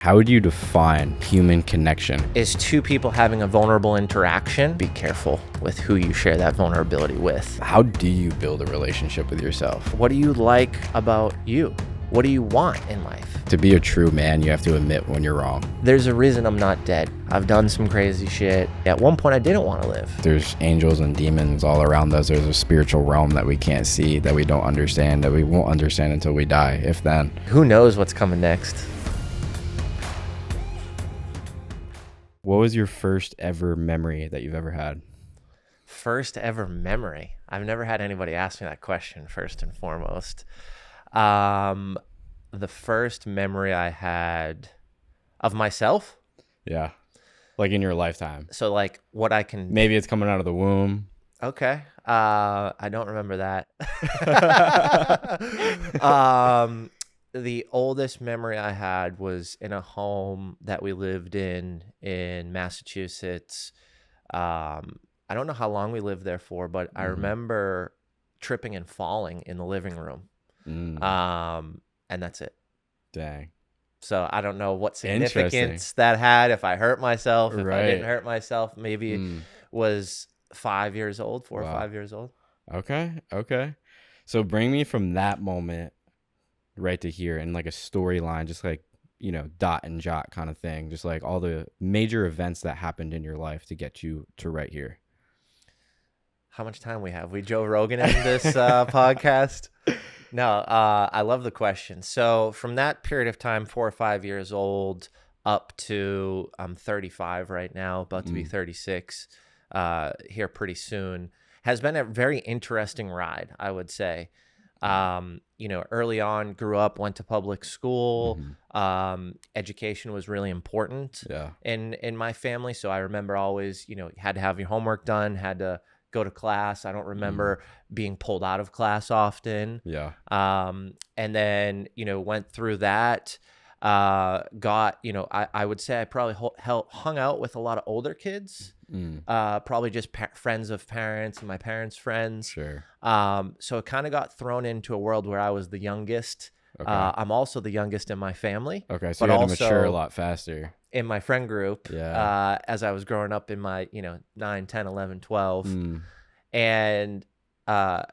How would you define human connection? Is two people having a vulnerable interaction. Be careful with who you share that vulnerability with. How do you build a relationship with yourself? What do you like about you? What do you want in life? To be a true man, you have to admit when you're wrong. There's a reason I'm not dead. I've done some crazy shit. At one point, I didn't want to live. There's angels and demons all around us. There's a spiritual realm that we can't see, that we don't understand, that we won't understand until we die, if then. Who knows what's coming next? What was your first ever memory that you've ever had? First ever memory. I've never had anybody ask me that question, first and foremost. The first memory I had of myself. Yeah. Like in your lifetime. So like what I can... Maybe it's coming out of the womb. Okay. I don't remember that. The oldest memory I had was in a home that we lived in Massachusetts. I don't know how long we lived there for, but I remember tripping and falling in the living room. And that's it. Dang. So I don't know what significance that had, if I hurt myself, if I didn't hurt myself, maybe was 5 years old, 4 or 5 years old. Okay. So bring me from that moment right to here in like a storyline, just like, you know, dot and jot kind of thing, just like all the major events that happened in your life to get you to right here. How much time we have? We Joe Rogan in this podcast? No, I love the question. So from that period of time, 4 or 5 years old, up to I'm 35 right now, about to be 36 here pretty soon, has been a very interesting ride, I would say. You know, early on, grew up, went to public school. Education was really important in my family. So I remember always, you know, had to have your homework done, had to go to class. I don't remember being pulled out of class often. And then, you know, went through that, got, you know, I would say I probably hung out with a lot of older kids, probably just friends of parents and my parents' friends. Sure. So it kind of got thrown into a world where I was the youngest. Okay. I'm also the youngest in my family. Okay. So you had to mature a lot faster. In my friend group, as I was growing up in my, you know, 9, 10, 11, 12. And now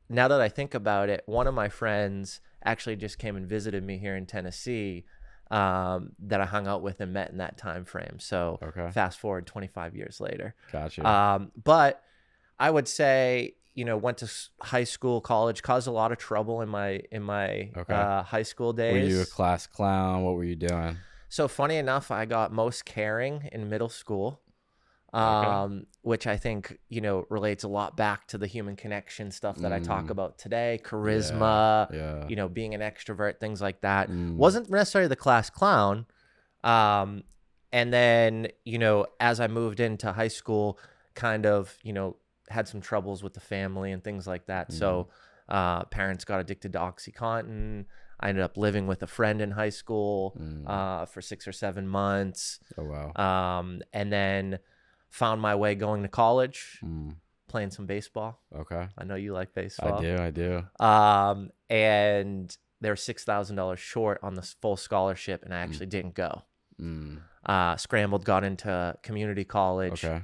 that I think about it, one of my friends actually just came and visited me here in Tennessee, that I hung out with and met in that time frame. So fast forward 25 years later. Gotcha. But I would say, you know, went to high school, college, caused a lot of trouble in my high school days. Were you a class clown? What were you doing? So funny enough, I got most caring in middle school, which I think, you know, relates a lot back to the human connection stuff that I talk about today, charisma, you know, being an extrovert, things like that. Wasn't necessarily the class clown. And then, you know, as I moved into high school, kind of, you know, had some troubles with the family and things like that. So parents got addicted to OxyContin. I ended up living with a friend in high school for 6 or 7 months. Oh, wow. And then found my way going to college, playing some baseball. Okay. I know you like baseball. I do. And they were $6,000 short on the full scholarship, and I actually didn't go. Scrambled, got into community college. Okay.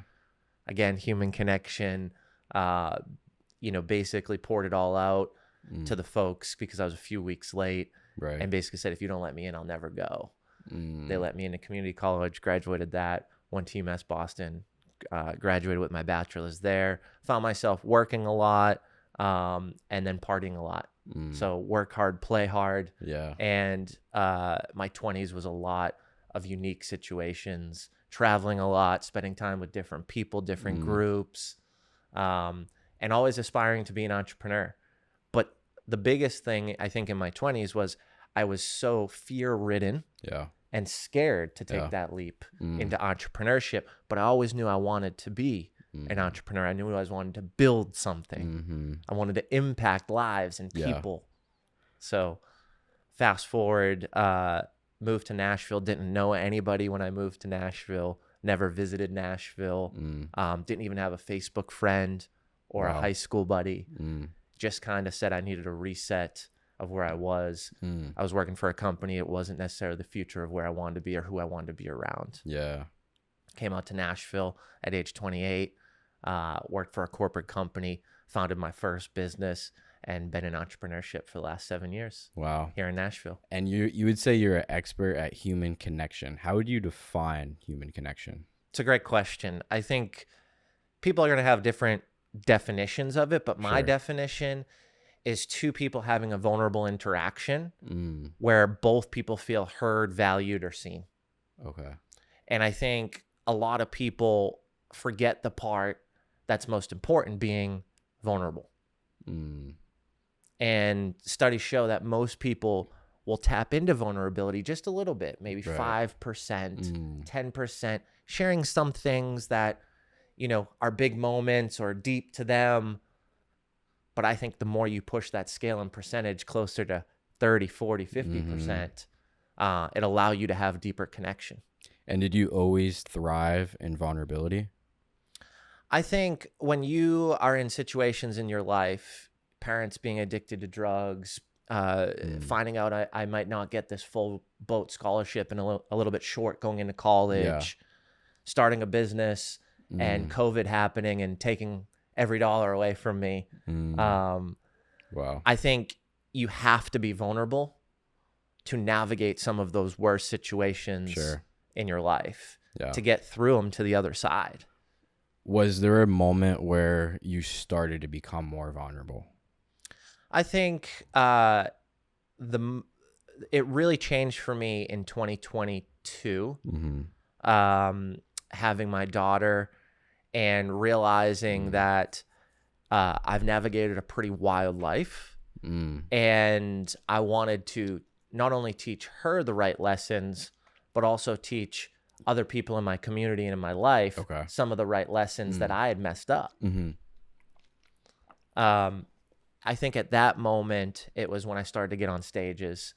Again, human connection, you know, basically poured it all out to the folks because I was a few weeks late, and basically said, if you don't let me in, I'll never go. They let me into community college, graduated that, went to UMass Boston, graduated with my bachelor's there, found myself working a lot, and then partying a lot. So work hard, play hard. And my 20s was a lot of unique situations, traveling a lot, spending time with different people, different groups, and always aspiring to be an entrepreneur. But the biggest thing I think in my 20s was I was so fear-ridden and scared to take that leap into entrepreneurship. But I always knew I wanted to be an entrepreneur. I knew I always wanted to build something. I wanted to impact lives and people. So fast forward, moved to Nashville, didn't know anybody when I moved to Nashville, never visited Nashville, didn't even have a Facebook friend or a high school buddy. Just kind of said I needed a reset. of where I was. I was working for a company. It wasn't necessarily the future of where I wanted to be or who I wanted to be around. Yeah. Came out to Nashville at age 28, worked for a corporate company, founded my first business, and been in entrepreneurship for the last 7 years. Wow. Here in Nashville. And you would say you're an expert at human connection. How would you define human connection? It's a great question. I think people are going to have different definitions of it, but my definition is two people having a vulnerable interaction where both people feel heard, valued, or seen. Okay. And I think a lot of people forget the part that's most important, being vulnerable. And studies show that most people will tap into vulnerability just a little bit, maybe 5%, 10%, sharing some things that, you know, are big moments or deep to them. But I think the more you push that scale and percentage closer to 30, 40, 50%, it'll allow you to have deeper connection. And did you always thrive in vulnerability? I think when you are in situations in your life, parents being addicted to drugs, finding out I might not get this full boat scholarship and a little bit short going into college, starting a business and COVID happening and taking every dollar away from me. Wow. I think you have to be vulnerable to navigate some of those worst situations in your life to get through them to the other side. Was there a moment where you started to become more vulnerable? I think it really changed for me in 2022, having my daughter and realizing that I've navigated a pretty wild life, and I wanted to not only teach her the right lessons, but also teach other people in my community and in my life some of the right lessons that I had messed up. I think at that moment, it was when I started to get on stages.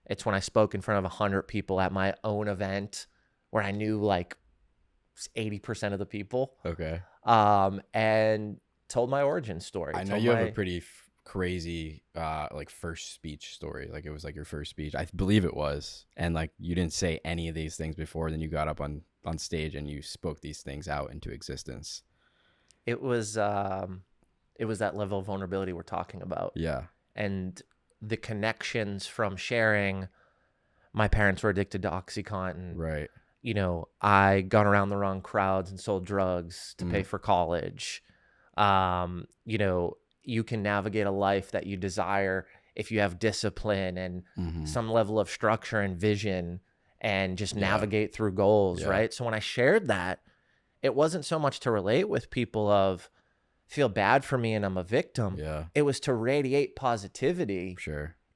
It's when I spoke in front of 100 people at my own event where I knew like 80% of the people. And told my origin story. I know you have a pretty crazy like first speech story. Like it was like your first speech. I believe it was. And like you didn't say any of these things before. Then you got up on stage and you spoke these things out into existence. It was that level of vulnerability we're talking about. Yeah. And the connections from sharing, my parents were addicted to OxyContin. Right. You know, I got around the wrong crowds and sold drugs to pay for college. You know, you can navigate a life that you desire if you have discipline and some level of structure and vision and just navigate through goals, right? So when I shared that, it wasn't so much to relate with people of feel bad for me and I'm a victim. It was to radiate positivity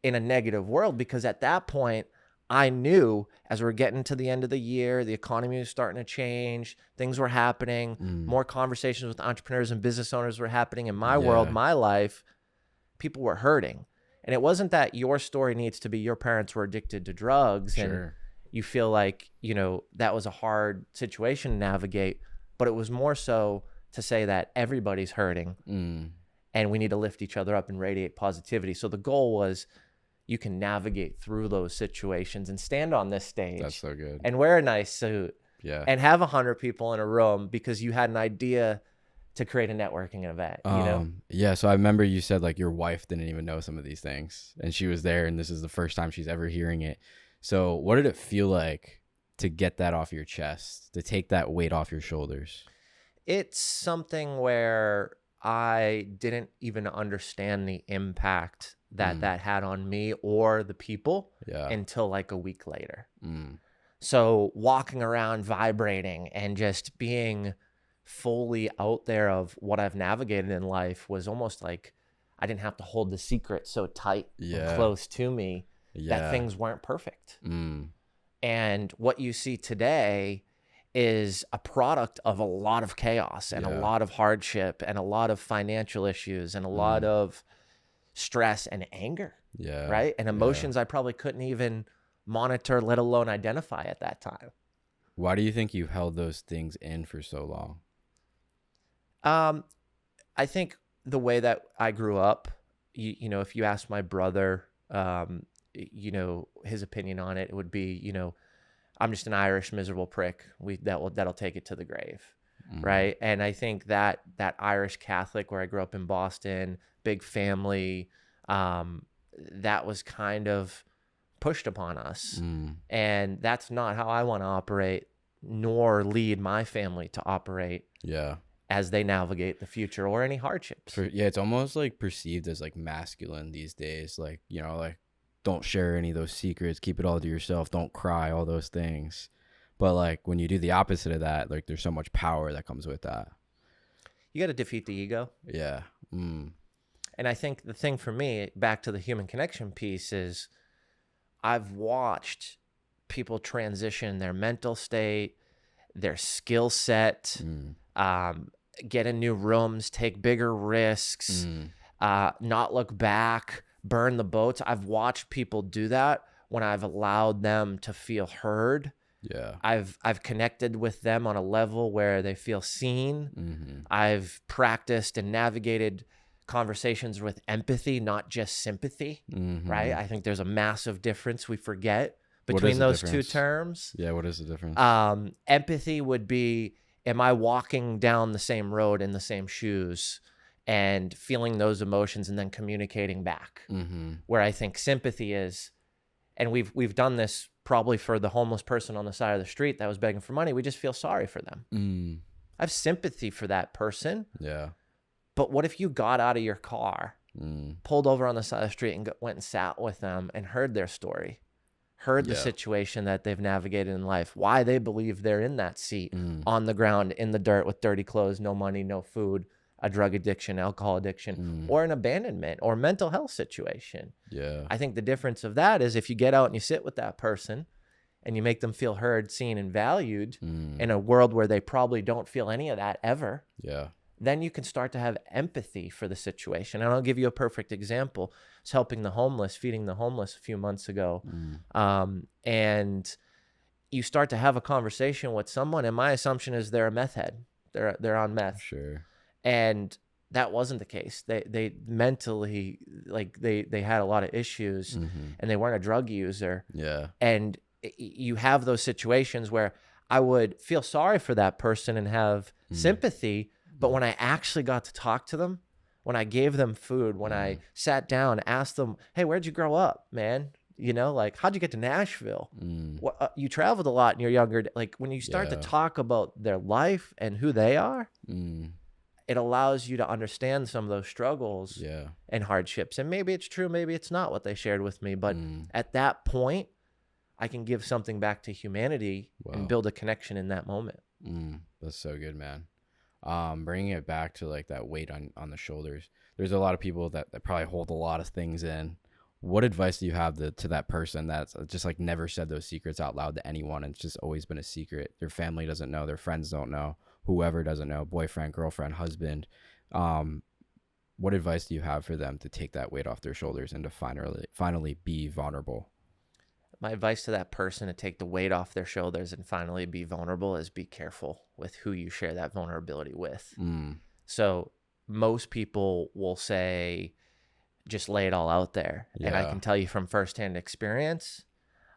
in a negative world, because at that point, I knew as we're getting to the end of the year, the economy was starting to change, things were happening, more conversations with entrepreneurs and business owners were happening in my world, my life. People were hurting. And it wasn't that your story needs to be your parents were addicted to drugs and you feel like, you know, that was a hard situation to navigate, but it was more so to say that everybody's hurting and we need to lift each other up and radiate positivity. So the goal was, you can navigate through those situations and stand on this stage. That's so good. And wear a nice suit. And have 100 people in a room because you had an idea to create a networking event, you know? Yeah. So I remember you said like your wife didn't even know some of these things and she was there and this is the first time she's ever hearing it. So what did it feel like to get that off your chest, to take that weight off your shoulders? It's something where I didn't even understand the impact that that had on me or the people until like a week later. So walking around vibrating and just being fully out there of what I've navigated in life was almost like I didn't have to hold the secret so tight and close to me that things weren't perfect. And what you see today is a product of a lot of chaos and a lot of hardship and a lot of financial issues and a lot of stress and anger, right? And emotions I probably couldn't even monitor, let alone identify at that time. Why do you think you held those things in for so long? I think the way that I grew up, you know, if you ask my brother, his opinion on it would be, I'm just an Irish miserable prick. That'll take it to the grave. Right. And I think that Irish Catholic, where I grew up in Boston, big family, that was kind of pushed upon us. And that's not how I want to operate, nor lead my family to operate. Yeah. As they navigate the future or any hardships. It's almost like perceived as like masculine these days. Like, like don't share any of those secrets, keep it all to yourself, don't cry, all those things. But like when you do the opposite of that, like there's so much power that comes with that. You got to defeat the ego. Yeah. And I think the thing for me, back to the human connection piece, is I've watched people transition their mental state, their skill set, get in new rooms, take bigger risks, not look back, burn the boats. I've watched people do that when I've allowed them to feel heard. Yeah. I've connected with them on a level where they feel seen. I've practiced and navigated conversations with empathy, not just sympathy, right? I think there's a massive difference we forget between those two terms. Yeah, what is the difference? Empathy would be, am I walking down the same road in the same shoes and feeling those emotions and then communicating back? Where I think sympathy is, and we've done this probably for the homeless person on the side of the street that was begging for money. We just feel sorry for them. I have sympathy for that person. Yeah. But what if you got out of your car, pulled over on the side of the street and went and sat with them and heard their story, heard the situation that they've navigated in life, why they believe they're in that seat on the ground, in the dirt with dirty clothes, no money, no food, a drug addiction, alcohol addiction, or an abandonment or mental health situation. Yeah. I think the difference of that is if you get out and you sit with that person and you make them feel heard, seen, and valued in a world where they probably don't feel any of that ever. Yeah. Then you can start to have empathy for the situation. And I'll give you a perfect example. I was helping the homeless, feeding the homeless a few months ago. And you start to have a conversation with someone, and my assumption is they're a meth head. They're on meth. Sure. And that wasn't the case. They mentally, like they had a lot of issues, and they weren't a drug user. Yeah. And you have those situations where I would feel sorry for that person and have sympathy. But when I actually got to talk to them, when I gave them food, when I sat down, asked them, hey, where'd you grow up, man? Like, how'd you get to Nashville? You traveled a lot in your younger days. Like, when you start to talk about their life and who they are, it allows you to understand some of those struggles and hardships. And maybe it's true, maybe it's not what they shared with me. But at that point, I can give something back to humanity and build a connection in that moment. That's so good, man. Bringing it back to like that weight on the shoulders. There's a lot of people that probably hold a lot of things in. What advice do you have to that person that's just like never said those secrets out loud to anyone, and it's just always been a secret? Their family doesn't know, their friends don't know, whoever doesn't know, boyfriend, girlfriend, husband. What advice do you have for them to take that weight off their shoulders and to finally be vulnerable? My advice to that person to take the weight off their shoulders and finally be vulnerable is be careful with who you share that vulnerability with. So most people will say, just lay it all out there. And I can tell you from firsthand experience,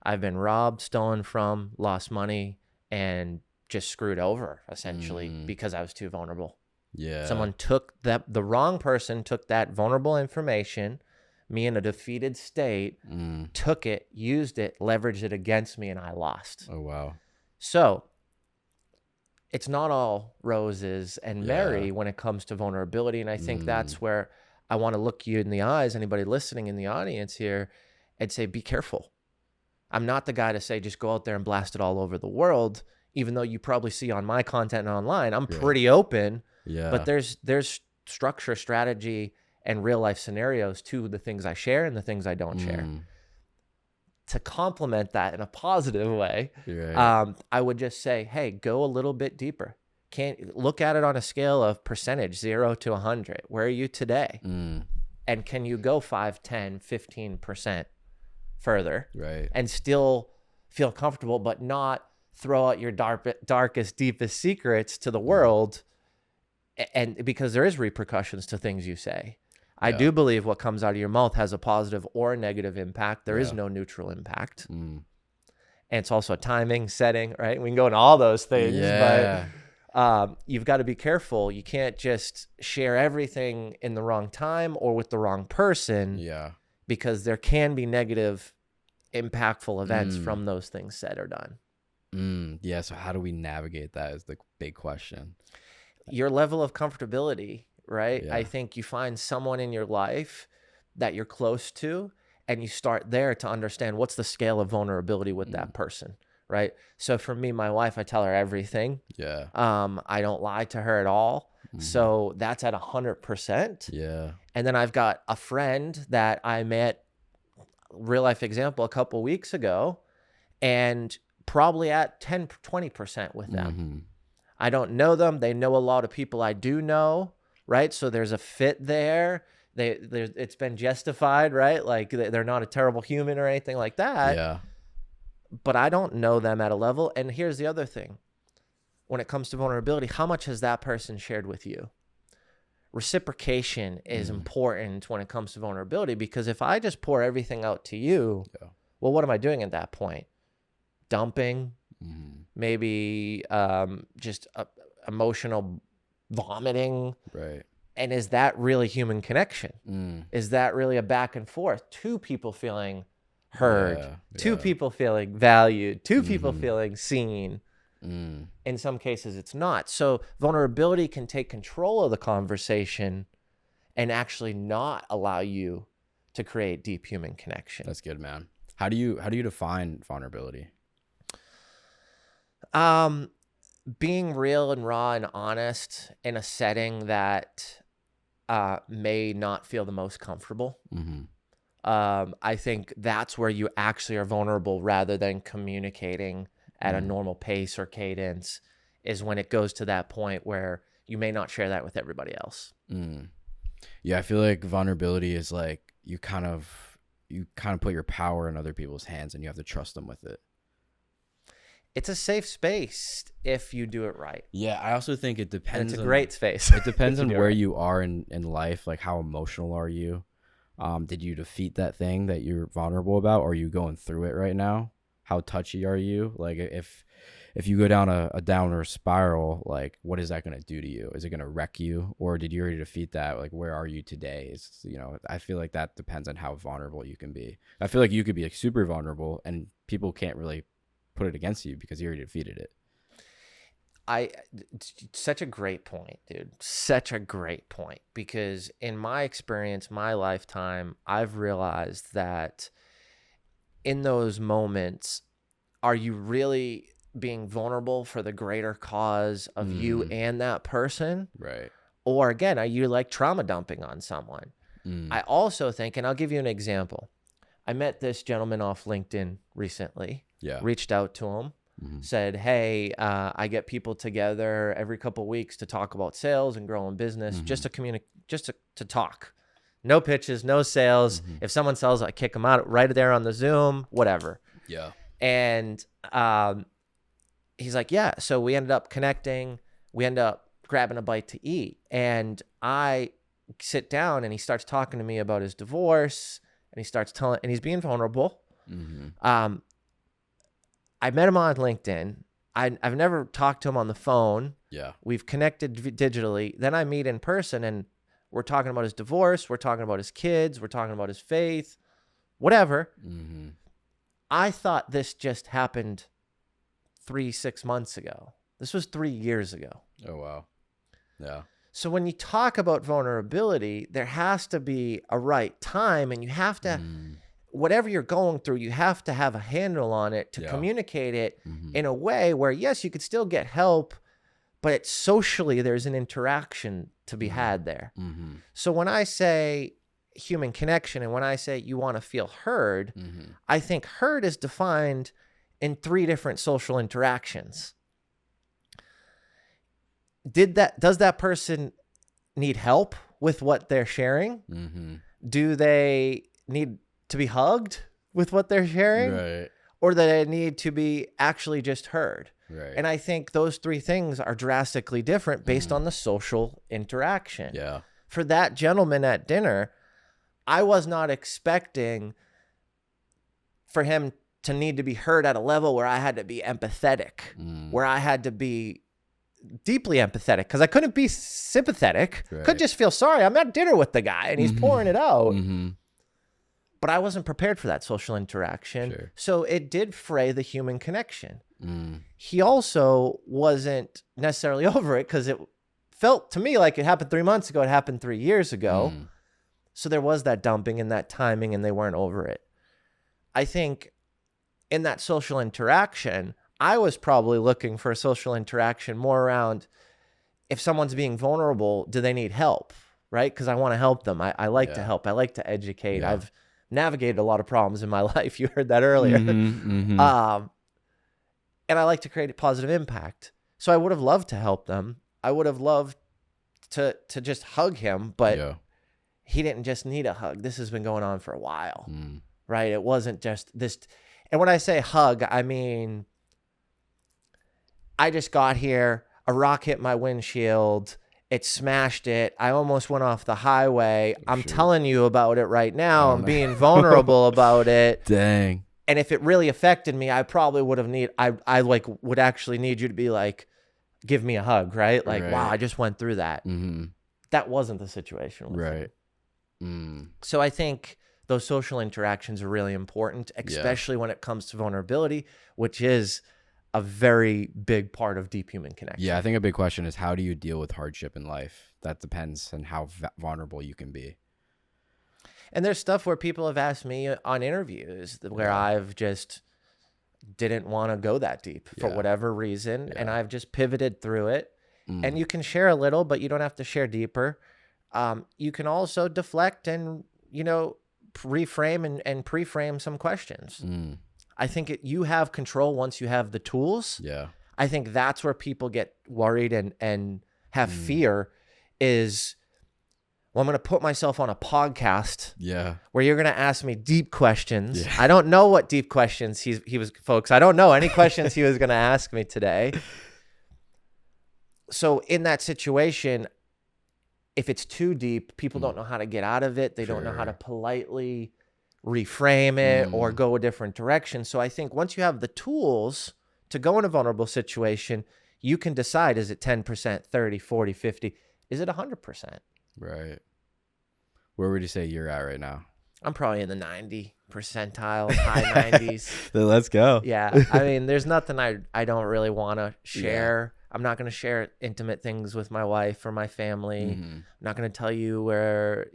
I've been robbed, stolen from, lost money, and just screwed over essentially because I was too vulnerable. Yeah. Someone took the wrong person took that vulnerable information, me in a defeated state, took it, used it, leveraged it against me, and I lost. Oh, wow. So it's not all roses and merry when it comes to vulnerability. And I think that's where I want to look you in the eyes, anybody listening in the audience here, and say, be careful. I'm not the guy to say, just go out there and blast it all over the world, even though you probably see on my content and online, I'm pretty open. Yeah. But there's structure, strategy, and real life scenarios to the things I share and the things I don't share. To complement that in a positive way, I would just say, hey, go a little bit deeper. Can't look at it on a scale of percentage, 0 to 100. Where are you today? And can you go 5, 10, 15% further and still feel comfortable, but not throw out your darkest, deepest secrets to the world? And because there is repercussions to things you say. I do believe what comes out of your mouth has a positive or a negative impact. There is no neutral impact. And it's also timing, setting, right? We can go into all those things, but you've got to be careful. You can't just share everything in the wrong time or with the wrong person. Yeah. Because there can be negative, impactful events from those things said or done. Yeah. So how do we navigate that is the big question. Your level of comfortability, right? Yeah. I think you find someone in your life that you're close to, and you start there to understand what's the scale of vulnerability with that person, right? So for me, my wife, I tell her everything. Yeah. I don't lie to her at all. So that's at 100%. Yeah. And then I've got a friend that I met, real life example, a couple weeks ago, and probably at 10, 20% with them. I don't know them. They know a lot of people I do know, right? So there's a fit there. It's been justified, right? Like they're not a terrible human or anything like that. Yeah. But I don't know them at a level. And here's the other thing. When it comes to vulnerability, how much has that person shared with you? Reciprocation is important when it comes to vulnerability, because if I just pour everything out to you, well, what am I doing at that point? Dumping, maybe just emotional vomiting. Right. And is that really human connection? Is that really a back and forth? Two people feeling heard, two people feeling valued, two people feeling seen. In some cases, it's not. So vulnerability can take control of the conversation and actually not allow you to create deep human connection. That's good, man. How do you define vulnerability? Being real and raw and honest in a setting that may not feel the most comfortable. I think that's where you actually are vulnerable, rather than communicating at a normal pace or cadence, is when it goes to that point where you may not share that with everybody else. Yeah, I feel like vulnerability is like you kind of put your power in other people's hands, and you have to trust them with it. It's a safe space if you do it right. Yeah, I also think it depends. And it's a great space. It depends on where you are in life. Like, how emotional are you? Did you defeat that thing that you're vulnerable about? Or are you going through it right now? How touchy are you? Like, if you go down a downward spiral, like, what is that going to do to you? Is it going to wreck you? Or did you already defeat that? Like, where are you today? I feel like that depends on how vulnerable you can be. I feel like you could be like super vulnerable, and people can't really put it against you because you already defeated it. Such a great point, dude. Such a great point. Because in my experience, my lifetime, I've realized that in those moments, are you really being vulnerable for the greater cause of you and that person? Right. Or again, are you like trauma dumping on someone? I also think, and I'll give you an example. I met this gentleman off LinkedIn recently. Yeah. Reached out to him, said, hey, I get people together every couple of weeks to talk about sales and growing business, just to talk. No pitches, no sales. If someone sells, I kick them out right there on the Zoom, whatever. Yeah. And he's like, yeah. So we ended up connecting. We end up grabbing a bite to eat. And I sit down, and he starts talking to me about his divorce, and he starts telling, and he's being vulnerable. I met him on LinkedIn. I've never talked to him on the phone. Yeah. We've connected digitally. Then I meet in person, and we're talking about his divorce. We're talking about his kids. We're talking about his faith, whatever. I thought this just happened 6 months ago. This was 3 years ago. Oh, wow. Yeah. So when you talk about vulnerability, there has to be a right time, and you have to, whatever you're going through, you have to have a handle on it to communicate it in a way where, yes, you could still get help, but socially there's an interaction to be had there. So when I say human connection, and when I say you want to feel heard, I think heard is defined in 3 different social interactions. Does that person need help with what they're sharing? Do they need to be hugged with what they're sharing? Right. Or do they need to be actually just heard? Right. And I think those 3 things are drastically different based on the social interaction. Yeah. for that gentleman at dinner, I was not expecting for him to need to be heard at a level where I had to be empathetic, where I had to be deeply empathetic, because I couldn't be sympathetic. Could just feel sorry. I'm at dinner with the guy and he's pouring it out. But I wasn't prepared for that social interaction. So it did fray the human connection. He also wasn't necessarily over it, because it felt to me like it happened 3 months ago. It happened 3 years ago. So there was that dumping and that timing, and they weren't over it. I think in that social interaction, I was probably looking for a social interaction more around, if someone's being vulnerable, do they need help? Right? Because I want to help them. I like to help. I like to educate. I've navigated a lot of problems in my life. You heard that earlier. And I like to create a positive impact. So I would have loved to help them. I would have loved to just hug him, but he didn't just need a hug. This has been going on for a while, right? It wasn't just this. And when I say hug, I mean, I just got here, a rock hit my windshield, it smashed it, I almost went off the highway. I'm telling you about it right now. I'm being vulnerable about it. Dang. And if it really affected me, I probably would have I like would actually need you to be like, give me a hug, right? Like, wow, I just went through that. That wasn't the situation with him. So I think those social interactions are really important, especially when it comes to vulnerability, which is a very big part of deep human connection. Yeah, I think a big question is, how do you deal with hardship in life? That depends on how vulnerable you can be. And there's stuff where people have asked me on interviews where I've just didn't want to go that deep for whatever reason. And I've just pivoted through it. And you can share a little, but you don't have to share deeper. You can also deflect and, reframe and pre-frame some questions. I think you have control once you have the tools. I think that's where people get worried and have fear is, well, I'm going to put myself on a podcast where you're going to ask me deep questions. I don't know what deep questions he was, folks. I don't know any questions he was going to ask me today. So in that situation, if it's too deep, people don't know how to get out of it. They don't know how to politely reframe it or go a different direction. So I think once you have the tools to go in a vulnerable situation, you can decide, is it 10%, 30, 40, 50? Is it 100%? Right. Where would you say you're at right now? I'm probably in the 90 percentile, high 90s. Then let's go. Yeah. I mean, there's nothing I don't really want to share. I'm not going to share intimate things with my wife or my family. I'm not going to tell you where,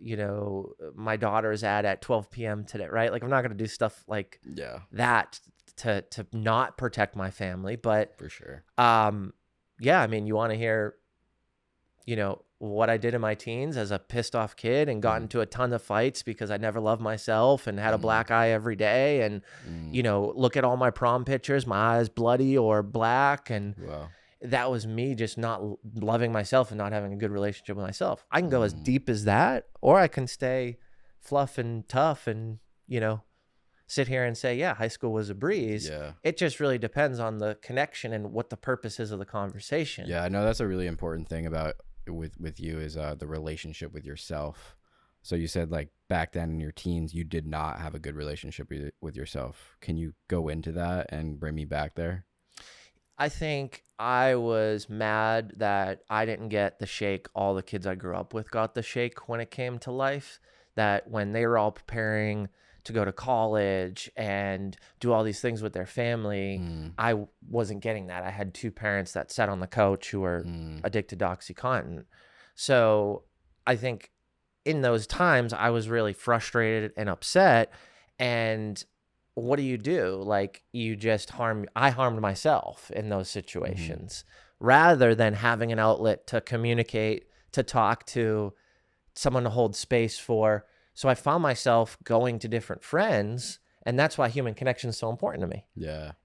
my daughter's at 12 p.m. today, right? Like, I'm not going to do stuff like that to not protect my family. But for sure. I mean, you want to hear, what I did in my teens as a pissed off kid and got into a ton of fights because I never loved myself and had a black eye every day. And, look at all my prom pictures, my eyes bloody or black. And that was me just not loving myself and not having a good relationship with myself. I can go as deep as that, or I can stay fluff and tough and, sit here and say, high school was a breeze. It just really depends on the connection and what the purpose is of the conversation. Yeah, I know that's a really important thing about with you is the relationship with yourself. So you said, like, back then in your teens, you did not have a good relationship with yourself. Can you go into that and bring me back there? I think I was mad that I didn't get the shake all the kids I grew up with got the shake when it came to life. That when they were all preparing to go to college and do all these things with their family, I wasn't getting that. I had two parents that sat on the couch who were addicted to OxyContin. So I think in those times I was really frustrated and upset. And what do? Like, you just I harmed myself in those situations rather than having an outlet to communicate, to talk to, someone to hold space for. So I found myself going to different friends, and that's why human connection is so important to me.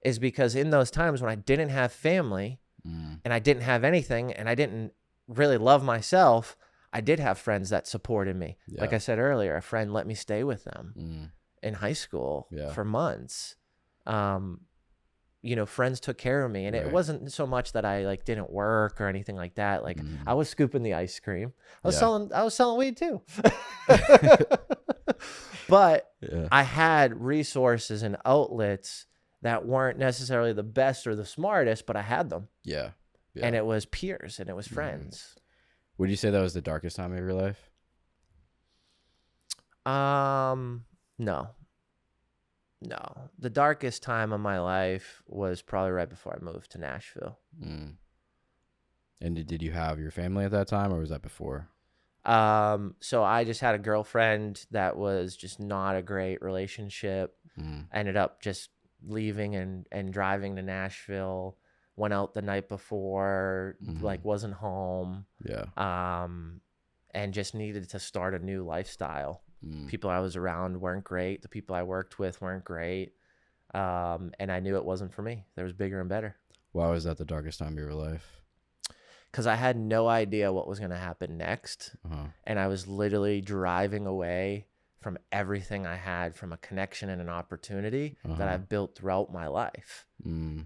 Is because in those times when I didn't have family and I didn't have anything and I didn't really love myself, I did have friends that supported me. Like I said earlier, a friend let me stay with them in high school for months. friends took care of me, and it wasn't so much that I like didn't work or anything like that. Like I was scooping the ice cream. I was selling weed too. But I had resources and outlets that weren't necessarily the best or the smartest, but I had them. Yeah. And it was peers and it was friends. Would you say that was the darkest time of your life? No. The darkest time of my life was probably right before I moved to Nashville. And did you have your family at that time, or was that before? So I just had a girlfriend that was just not a great relationship. I ended up just leaving and driving to Nashville. Went out the night before, like wasn't home. Yeah. And just needed to start a new lifestyle. People I was around weren't great. The people I worked with weren't great. And I knew it wasn't for me. There was bigger and better. Why was that the darkest time of your life? Because I had no idea what was going to happen next. And I was literally driving away from everything I had, from a connection and an opportunity that I've built throughout my life.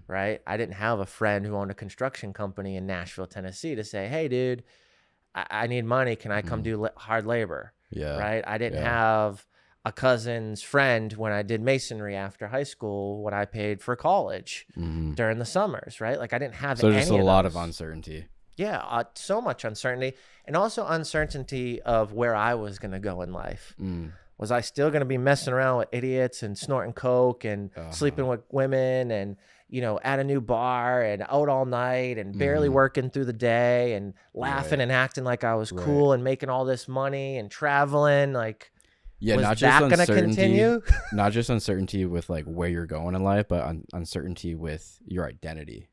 Right? I didn't have a friend who owned a construction company in Nashville, Tennessee to say, hey, dude, I need money. Can I come do hard labor? Yeah. Right? I didn't have a cousin's friend when I did masonry after high school, when I paid for college during the summers, right? Like I didn't have any of those. So just a lot of uncertainty. Yeah, so much uncertainty, and also uncertainty of where I was going to go in life. Was I still going to be messing around with idiots and snorting coke and sleeping with women and, at a new bar and out all night and barely working through the day and laughing and acting like I was cool and making all this money and traveling? Like, yeah, was not that just going to continue? Not just uncertainty with like where you're going in life, but uncertainty with your identity.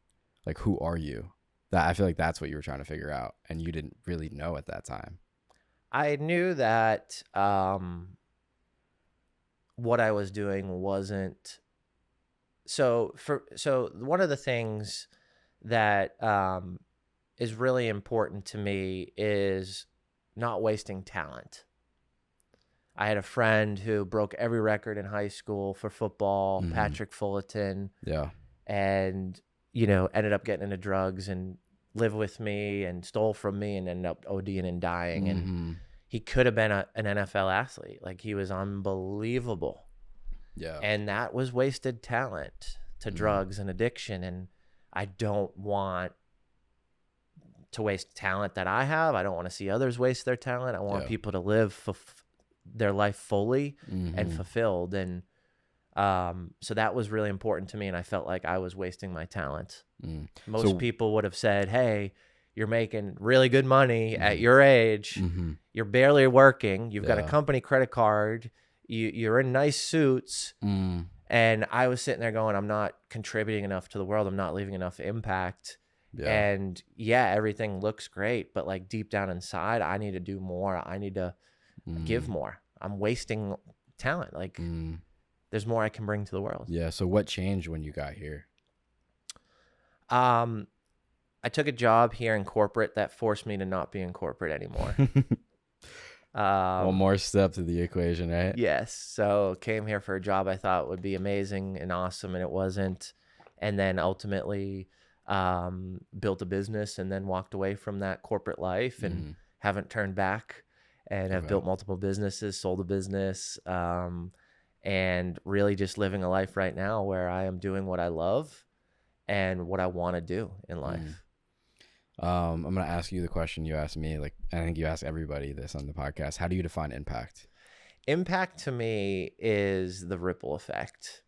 Like, who are you? That I feel like that's what you were trying to figure out, and you didn't really know at that time. I knew that what I was doing wasn't so one of the things that is really important to me is not wasting talent. I had a friend who broke every record in high school for football, Patrick Fullerton. Yeah. And ended up getting into drugs and lived with me and stole from me and ended up ODing and dying. And he could have been an NFL athlete. Like, he was unbelievable. Yeah. And that was wasted talent to drugs and addiction. And I don't want to waste talent that I have. I don't want to see others waste their talent. I want people to live their life fully and fulfilled. And so that was really important to me, and I felt like I was wasting my talent. Most people would have said, hey, you're making really good money at your age. You're barely working. You've got a company credit card. You're in nice suits. And I was sitting there going, I'm not contributing enough to the world. I'm not leaving enough impact. And everything looks great, but like deep down inside, I need to do more. I need to give more. I'm wasting talent. Like, there's more I can bring to the world. Yeah. So what changed when you got here? I took a job here in corporate that forced me to not be in corporate anymore. One more step to the equation, right? Yes. So came here for a job I thought would be amazing and awesome, and it wasn't. And then ultimately built a business and then walked away from that corporate life and haven't turned back, and have built multiple businesses, sold a business, and really just living a life right now where I am doing what I love and what I want to do in life. I'm going to ask you the question you asked me. Like, I think you ask everybody this on the podcast. How do you define impact? Impact to me is the ripple effect.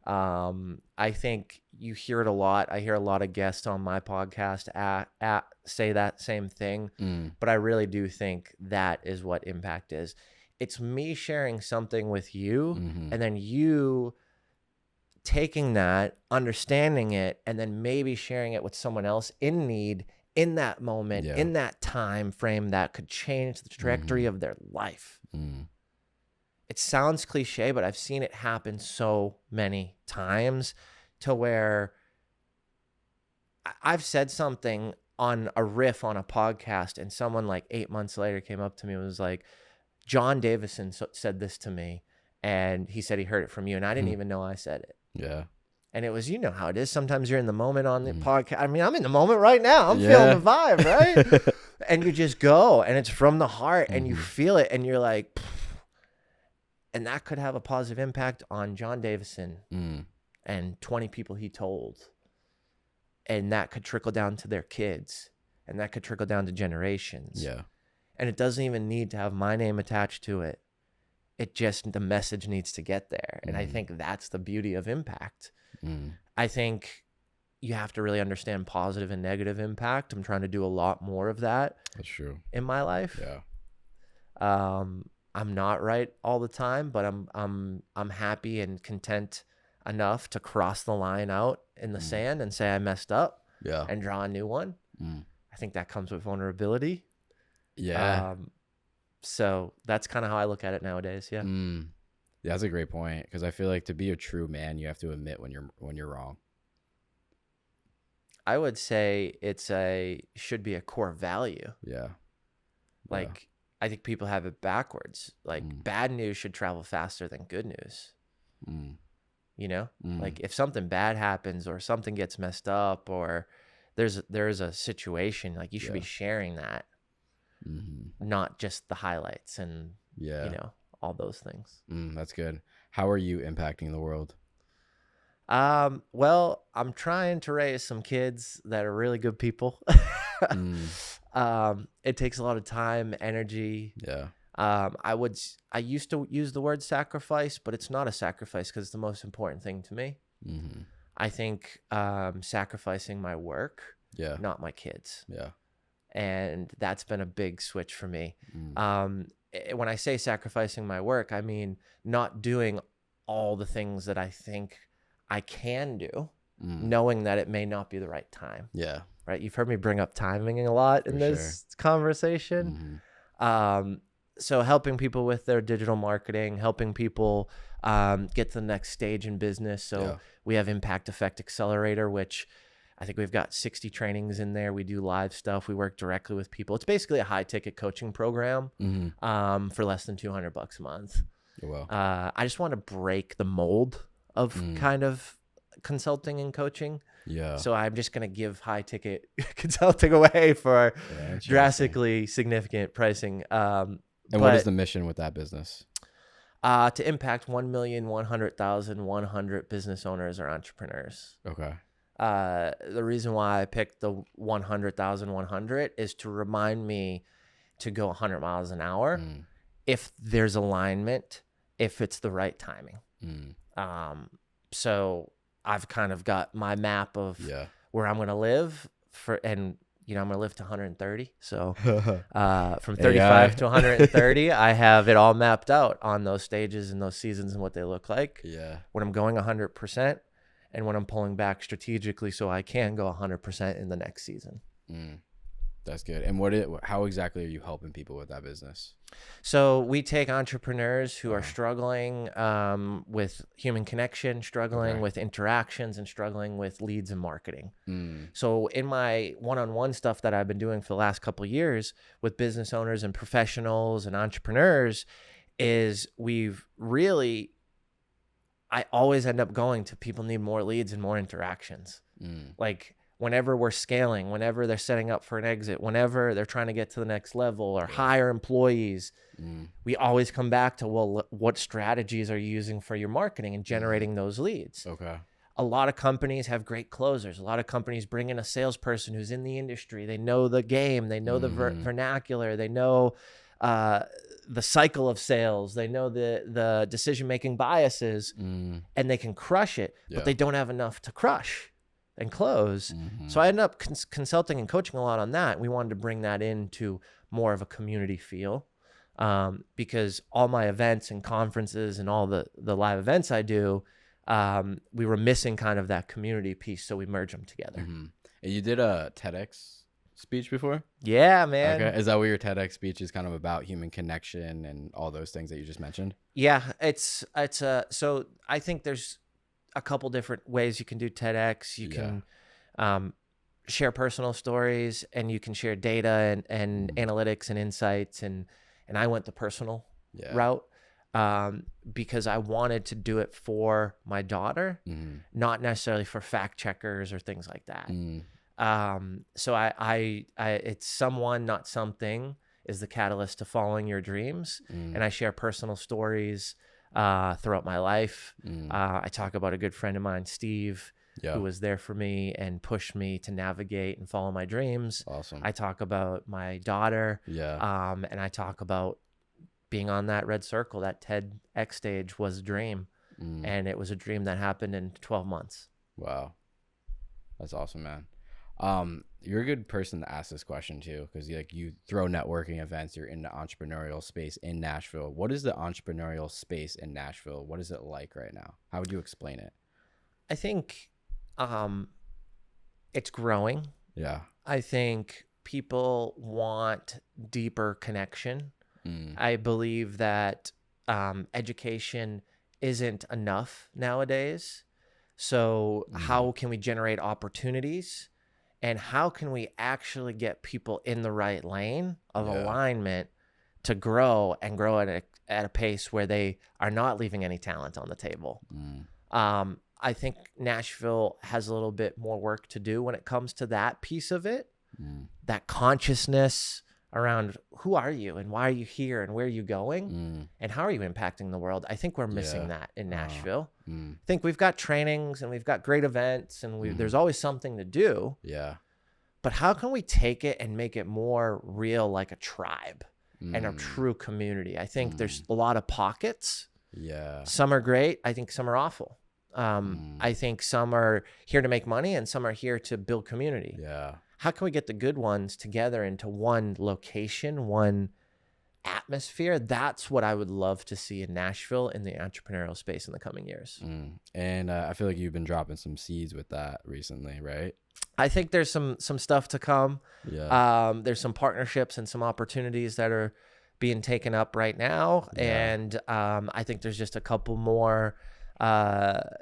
I think you hear it a lot. I hear a lot of guests on my podcast say that same thing, but I really do think that is what impact is. It's me sharing something with you, and then you taking that, understanding it, and then maybe sharing it with someone else in need in that moment, in that time frame that could change the trajectory of their life. It sounds cliche, but I've seen it happen so many times to where I've said something on a riff on a podcast, and someone like 8 months later came up to me and was like, John Davison said this to me, and he said he heard it from you, and I didn't even know I said it. Yeah. And it was, you know how it is. Sometimes you're in the moment on the podcast. I mean, I'm in the moment right now. I'm feeling the vibe, right? And you just go, and it's from the heart, and you feel it, and you're like, pfft. And that could have a positive impact on John Davison and 20 people he told. And that could trickle down to their kids, and that could trickle down to generations. Yeah. And it doesn't even need to have my name attached to it. It just, the message needs to get there. And I think that's the beauty of impact. I think you have to really understand positive and negative impact. I'm trying to do a lot more of that. That's true. In my life. Yeah. I'm not right all the time, but I'm happy and content enough to cross the line out in the sand and say I messed up. Yeah. And draw a new one. I think that comes with vulnerability. Yeah. So that's kind of how I look at it nowadays. Yeah. Yeah, that's a great point, because I feel like to be a true man, you have to admit when you're wrong. I would say should be a core value. Yeah. Like, I think people have it backwards. Like, bad news should travel faster than good news. You know, like if something bad happens or something gets messed up or there's a situation, like you should be sharing that, not just the highlights and you know, all those things. That's good. How are you impacting the world? Well, I'm trying to raise some kids that are really good people. It takes a lot of time, energy. Yeah. I used to use the word sacrifice, but it's not a sacrifice because it's the most important thing to me. I think sacrificing my work, not my kids. Yeah. And that's been a big switch for me. When I say sacrificing my work, I mean not doing all the things that I think I can do, knowing that it may not be the right time. Yeah. Right. You've heard me bring up timing a lot in this conversation. So helping people with their digital marketing, helping people get to the next stage in business. So we have Impact Effect Accelerator, which I think we've got 60 trainings in there. We do live stuff. We work directly with people. It's basically a high ticket coaching program for less than $200 a month. Oh, wow. I just want to break the mold of kind of consulting and coaching. Yeah. So I'm just going to give high ticket consulting away for drastically significant pricing. And what is the mission with that business? To impact 1,100,100 business owners or entrepreneurs. Okay. The reason why I picked the 100,100 is to remind me to go 100 miles an hour if there's alignment, if it's the right timing. So I've kind of got my map of where I'm going to live and you know, I'm going to live to 130. So from 35 to 130, I have it all mapped out on those stages and those seasons and what they look like. Yeah. When I'm going 100% and when I'm pulling back strategically so I can go 100% in the next season. That's good. And how exactly are you helping people with that business? So we take entrepreneurs who are struggling with human connection, struggling with interactions, and struggling with leads and marketing. So in my one-on-one stuff that I've been doing for the last couple of years with business owners and professionals and entrepreneurs is I always end up going to people need more leads and more interactions. Like, whenever we're scaling, whenever they're setting up for an exit, whenever they're trying to get to the next level or hire employees, we always come back to, well, what strategies are you using for your marketing and generating those leads? Okay. A lot of companies have great closers. A lot of companies bring in a salesperson who's in the industry. They know the game. They know the vernacular. They know the cycle of sales. They know the decision-making biases, and they can crush it, but they don't have enough to crush and close. So I ended up consulting and coaching a lot on that. We wanted to bring that into more of a community feel because all my events and conferences and all the live events I do, we were missing kind of that community piece. So we merged them together. And you did a TEDx speech before? Yeah, man. Okay. Is that what your TEDx speech is kind of about, human connection and all those things that you just mentioned? Yeah, so I think there's a couple different ways you can do TEDx. You can share personal stories, and you can share data and analytics and insights. And I went the personal route. because I wanted to do it for my daughter, Mm-hmm. not necessarily for fact checkers or things like that. Mm. So I it's someone, not something, is the catalyst to following your dreams. Mm. And I share personal stories throughout my life. I talk about a good friend of mine, Steve, who was there for me and pushed me to navigate and follow my dreams. Awesome. I talk about my daughter. Yeah. And I talk about being on that red circle. That TEDx stage was a dream. And it was a dream that happened in 12 months. Wow. That's awesome, man. You're a good person to ask this question too, because you throw networking events, you're in the entrepreneurial space in Nashville. What is the entrepreneurial space in Nashville? What is it like right now? How would you explain it? I think it's growing. Yeah. I think people want deeper connection. I believe that education isn't enough nowadays. So how can we generate opportunities, and how can we actually get people in the right lane of alignment to grow and grow at a pace where they are not leaving any talent on the table? I think Nashville has a little bit more work to do when it comes to that piece of it, that consciousness around who are you and why are you here and where are you going and how are you impacting the world. I think we're missing that in Nashville. I think we've got trainings and we've got great events and there's always something to do. Yeah. But how can we take it and make it more real, like a tribe and a true community? I think there's a lot of pockets. Yeah. Some are great. I think some are awful. I think some are here to make money and some are here to build community. Yeah. How can we get the good ones together into one location, one atmosphere? That's what I would love to see in Nashville in the entrepreneurial space in the coming years. And I feel like you've been dropping some seeds with that recently, right? I think there's some stuff to come. Yeah. There's some partnerships and some opportunities that are being taken up right now. Yeah. And I think there's just a couple more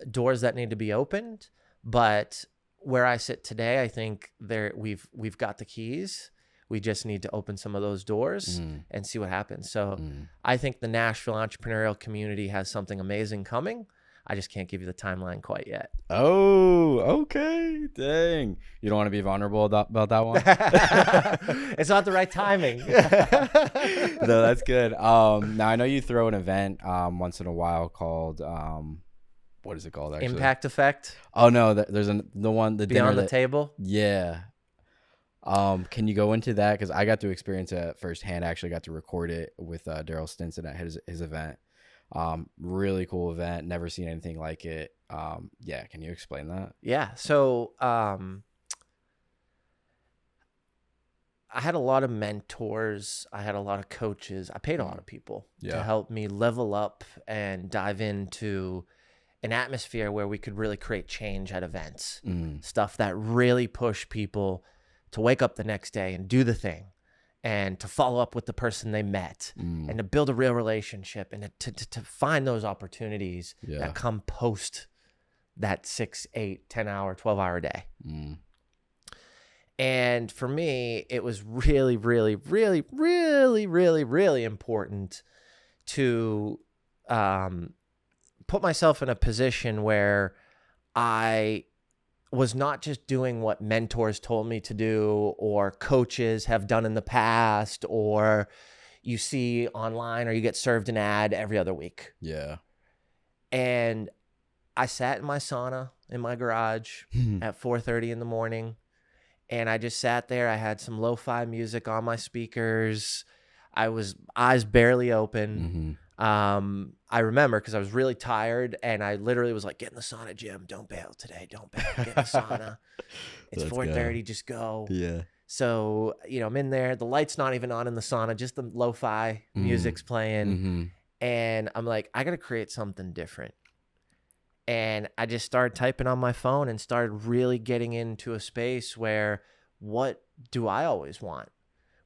doors that need to be opened. But where I sit today, I think we've got the keys. We just need to open some of those doors and see what happens. So I think the Nashville entrepreneurial community has something amazing coming. I just can't give you the timeline quite yet. Oh, okay. Dang. You don't want to be vulnerable about that one? It's not the right timing. No, that's good. Now I know you throw an event once in a while called what is it called actually? Impact Effect. Oh no, there's the Beyond the Table. Yeah. Can you go into that? Because I got to experience it firsthand. I actually got to record it with Daryl Stinson at his event. Really cool event. Never seen anything like it. Yeah. Can you explain that? Yeah. So I had a lot of mentors. I had a lot of coaches. I paid a lot of people to help me level up and dive into an atmosphere where we could really create change at events. Stuff that really push people to wake up the next day and do the thing and to follow up with the person they met and to build a real relationship and to find those opportunities that come post that 6, 8, 10 hour, 12 hour day. And for me, it was really, really, really, really, really, really important to put myself in a position where I was not just doing what mentors told me to do or coaches have done in the past or you see online or you get served an ad every other week. Yeah. And I sat in my sauna in my garage at 4:30 in the morning and I just sat there. I had some lo-fi music on my speakers. I was eyes barely open. I remember because I was really tired and I literally was like, get in the sauna, Jim. Don't bail today. Don't bail. Get in the sauna. It's 4:30. Just go. Yeah. So, I'm in there. The light's not even on in the sauna. Just the lo-fi music's playing. And I'm like, I got to create something different. And I just started typing on my phone and started really getting into a space where what do I always want?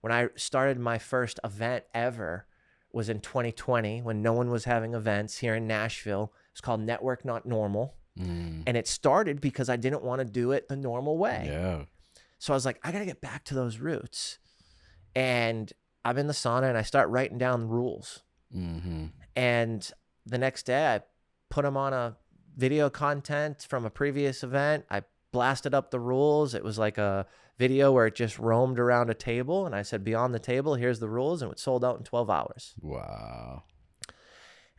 When I started my first event ever was in 2020 when no one was having events here in Nashville. It's called Network Not Normal. And it started because I didn't want to do it the normal way. Yeah. So I was like, I got to get back to those roots. And I'm in the sauna and I start writing down rules. And the next day I put them on a video content from a previous event. I blasted up the rules. It was like a video where it just roamed around a table. And I said, beyond the table, here's the rules. And it sold out in 12 hours. Wow.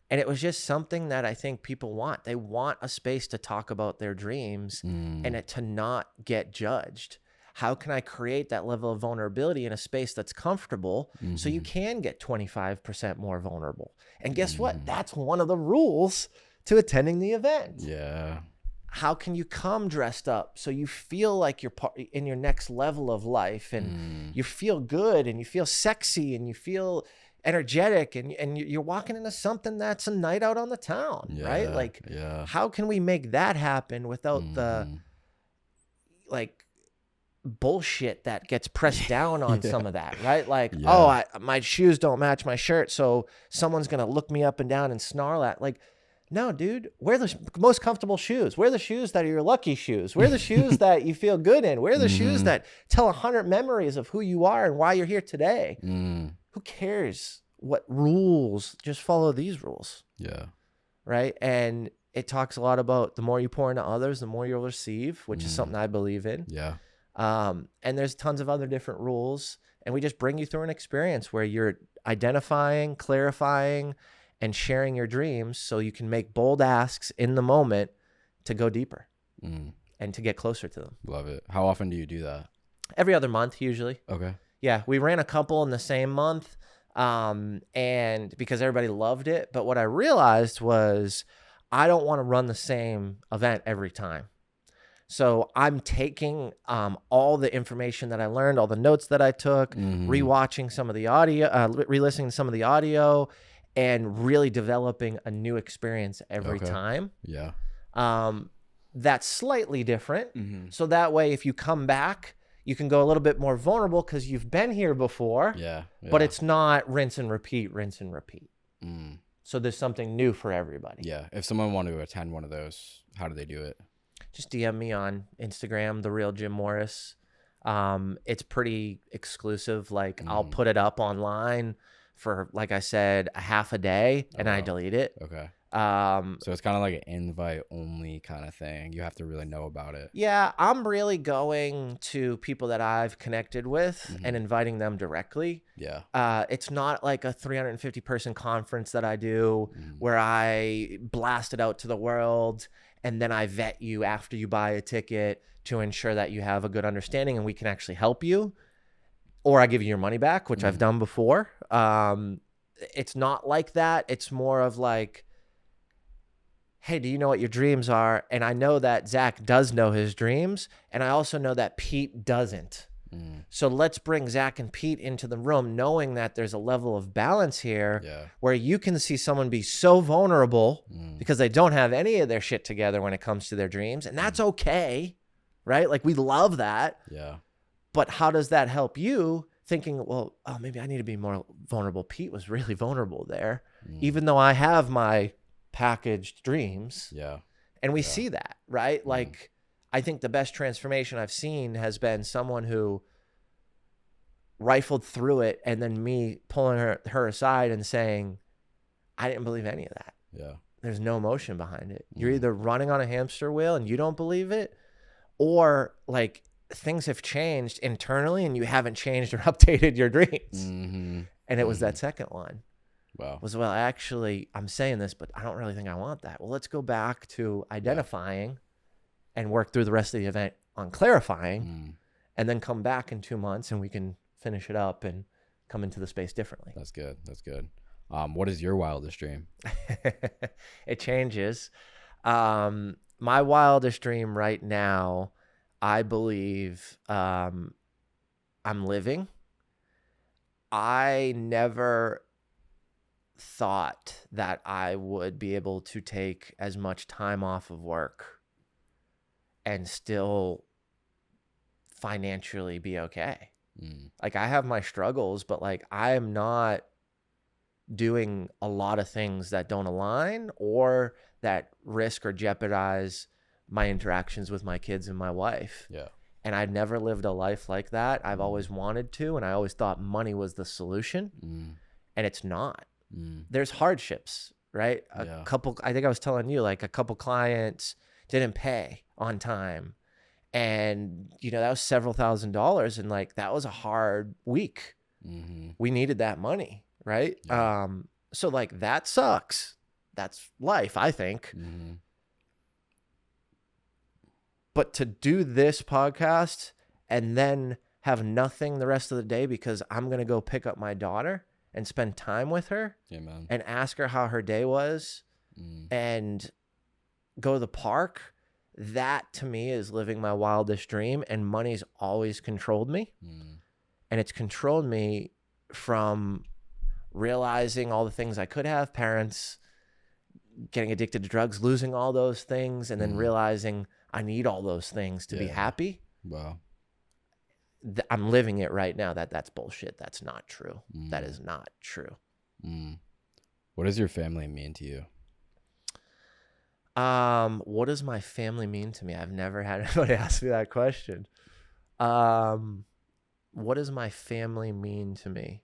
And it was just something that I think people want. They want a space to talk about their dreams and it to not get judged. How can I create that level of vulnerability in a space that's comfortable so you can get 25% more vulnerable? And guess what? That's one of the rules to attending the event. Yeah. How can you come dressed up so you feel like you're in your next level of life and you feel good and you feel sexy and you feel energetic and you're walking into something that's a night out on the town, right? Like, how can we make that happen without the like bullshit that gets pressed down on some of that, right? Like, oh, my shoes don't match my shirt, so someone's gonna look me up and down and snarl at. Like, no, dude, wear the most comfortable shoes. Wear the shoes that are your lucky shoes. Wear the shoes that you feel good in. Wear the shoes that tell 100 memories of who you are and why you're here today. Who cares what rules? Just follow these rules. Yeah. Right. And it talks a lot about the more you pour into others, the more you'll receive, which is something I believe in. Yeah. And there's tons of other different rules. And we just bring you through an experience where you're identifying, clarifying, and sharing your dreams so you can make bold asks in the moment to go deeper and to get closer to them. Love it. How often do you do that? Every other month, usually. Okay. Yeah, we ran a couple in the same month, and because everybody loved it. But what I realized was I don't want to run the same event every time. So I'm taking all the information that I learned, all the notes that I took, rewatching some of the audio, re-listening to some of the audio, and really developing a new experience every time. Yeah. That's slightly different. So that way, if you come back, you can go a little bit more vulnerable because you've been here before. Yeah. But it's not rinse and repeat, rinse and repeat. So there's something new for everybody. Yeah. If someone wanted to attend one of those, how do they do it? Just DM me on Instagram, The Real Jim Morris. It's pretty exclusive. Like I'll put it up online for, like I said, a half a day and I delete it. Okay. So it's kind of like an invite only kind of thing. You have to really know about it. Yeah, I'm really going to people that I've connected with and inviting them directly. Yeah. It's not like a 350 person conference that I do where I blast it out to the world and then I vet you after you buy a ticket to ensure that you have a good understanding and we can actually help you. Or I give you your money back, which I've done before. It's not like that. It's more of like, hey, do you know what your dreams are? And I know that Zach does know his dreams. And I also know that Pete doesn't. So let's bring Zach and Pete into the room, knowing that there's a level of balance here where you can see someone be so vulnerable because they don't have any of their shit together when it comes to their dreams. And that's okay, right? Like we love that. Yeah. But how does that help you thinking, well, oh, maybe I need to be more vulnerable. Pete was really vulnerable there, even though I have my packaged dreams. Yeah. And we see that, right? Like, I think the best transformation I've seen has been someone who rifled through it and then me pulling her aside and saying, I didn't believe any of that. Yeah. There's no emotion behind it. You're either running on a hamster wheel and you don't believe it, or like things have changed internally and you haven't changed or updated your dreams. And it was that second one. Wow. Was, well, actually, I'm saying this, but I don't really think I want that. Well, let's go back to identifying and work through the rest of the event on clarifying and then come back in 2 months and we can finish it up and come into the space differently. That's good. That's good. What is your wildest dream? It changes. My wildest dream right now, I believe I'm living. I never thought that I would be able to take as much time off of work and still financially be okay. Like I have my struggles, but like I am not doing a lot of things that don't align or that risk or jeopardize my interactions with my kids and my wife. Yeah. And I'd never lived a life like that. I've always wanted to, and I always thought money was the solution, and it's not. there's hardships, right? Yeah. I think I was telling you, like a couple clients didn't pay on time. And, you know, that was several $1,000s. And like, that was a hard week. We needed that money. Right. Yeah. So like that sucks. That's life, I think. But to do this podcast and then have nothing the rest of the day because I'm going to go pick up my daughter and spend time with her and ask her how her day was and go to the park, that to me is living my wildest dream. And money's always controlled me. And it's controlled me from realizing all the things I could have, parents, getting addicted to drugs, losing all those things, and then realizing I need all those things to be happy. Wow. I'm living it right now. That's bullshit. That's not true. That is not true. What does your family mean to you? What does my family mean to me? I've never had anybody ask me that question. What does my family mean to me?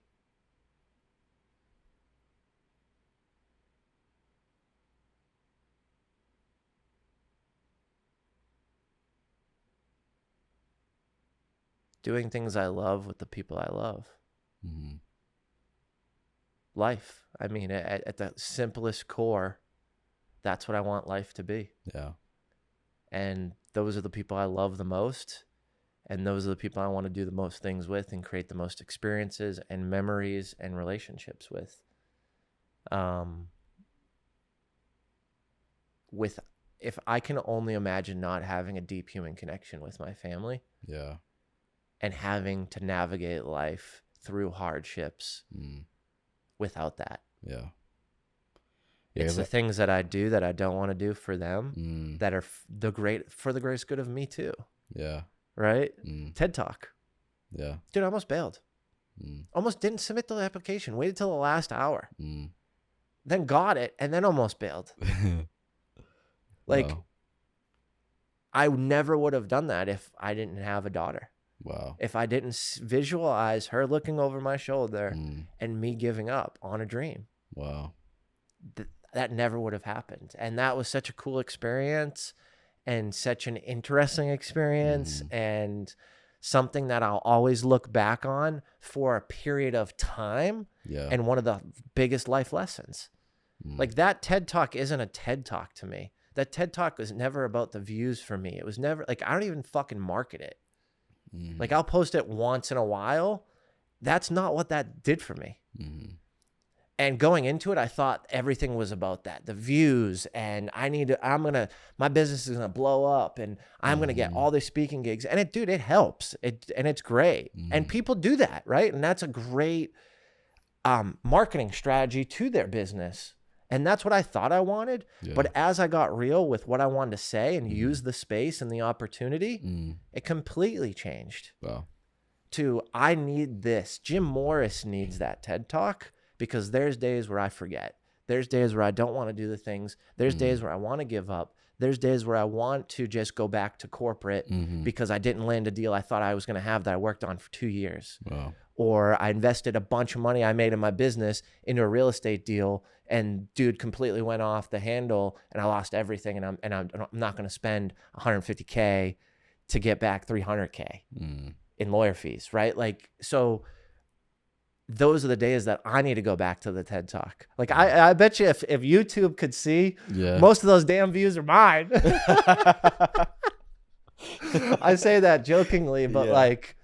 Doing things I love with the people I love. Life. I mean, at the simplest core, that's what I want life to be. Yeah. And those are the people I love the most. And those are the people I want to do the most things with and create the most experiences and memories and relationships with. If I can only imagine not having a deep human connection with my family. Yeah. And having to navigate life through hardships without that. Yeah. It's the things that I do that I don't want to do for them that are for the greatest good of me too. Yeah. Right? TED Talk. Yeah. Dude, I almost bailed. Almost didn't submit the application. Waited till the last hour. Then got it and then almost bailed. Like, wow. I never would have done that if I didn't have a daughter. Wow. If I didn't visualize her looking over my shoulder and me giving up on a dream. Wow. That never would have happened. And that was such a cool experience and such an interesting experience and something that I'll always look back on for a period of time. Yeah. And one of the biggest life lessons. Like that TED Talk isn't a TED Talk to me. That TED Talk was never about the views for me. It was never like, I don't even fucking market it. Like I'll post it once in a while. That's not what that did for me. And going into it, I thought everything was about that, the views, and my business is gonna blow up, and I'm gonna get all these speaking gigs, and it helps, and it's great, and people do that, right? And that's a great marketing strategy to their business, and that's what I thought I wanted. Yeah. But as I got real with what I wanted to say and use the space and the opportunity, it completely changed. Wow. To I need this. Jim Morris needs that TED Talk. Because there's days where I forget. There's days where I don't want to do the things. There's days where I want to give up. There's days where I want to just go back to corporate because I didn't land a deal I thought I was going to have that I worked on for 2 years. Wow. Or I invested a bunch of money I made in my business into a real estate deal, and dude completely went off the handle, and I lost everything, and I'm not going to spend $150K to get back $300K in lawyer fees, right? Like, so those are the days that I need to go back to the TED Talk. Like, I bet you if YouTube could see, most of those damn views are mine. I say that jokingly, but like,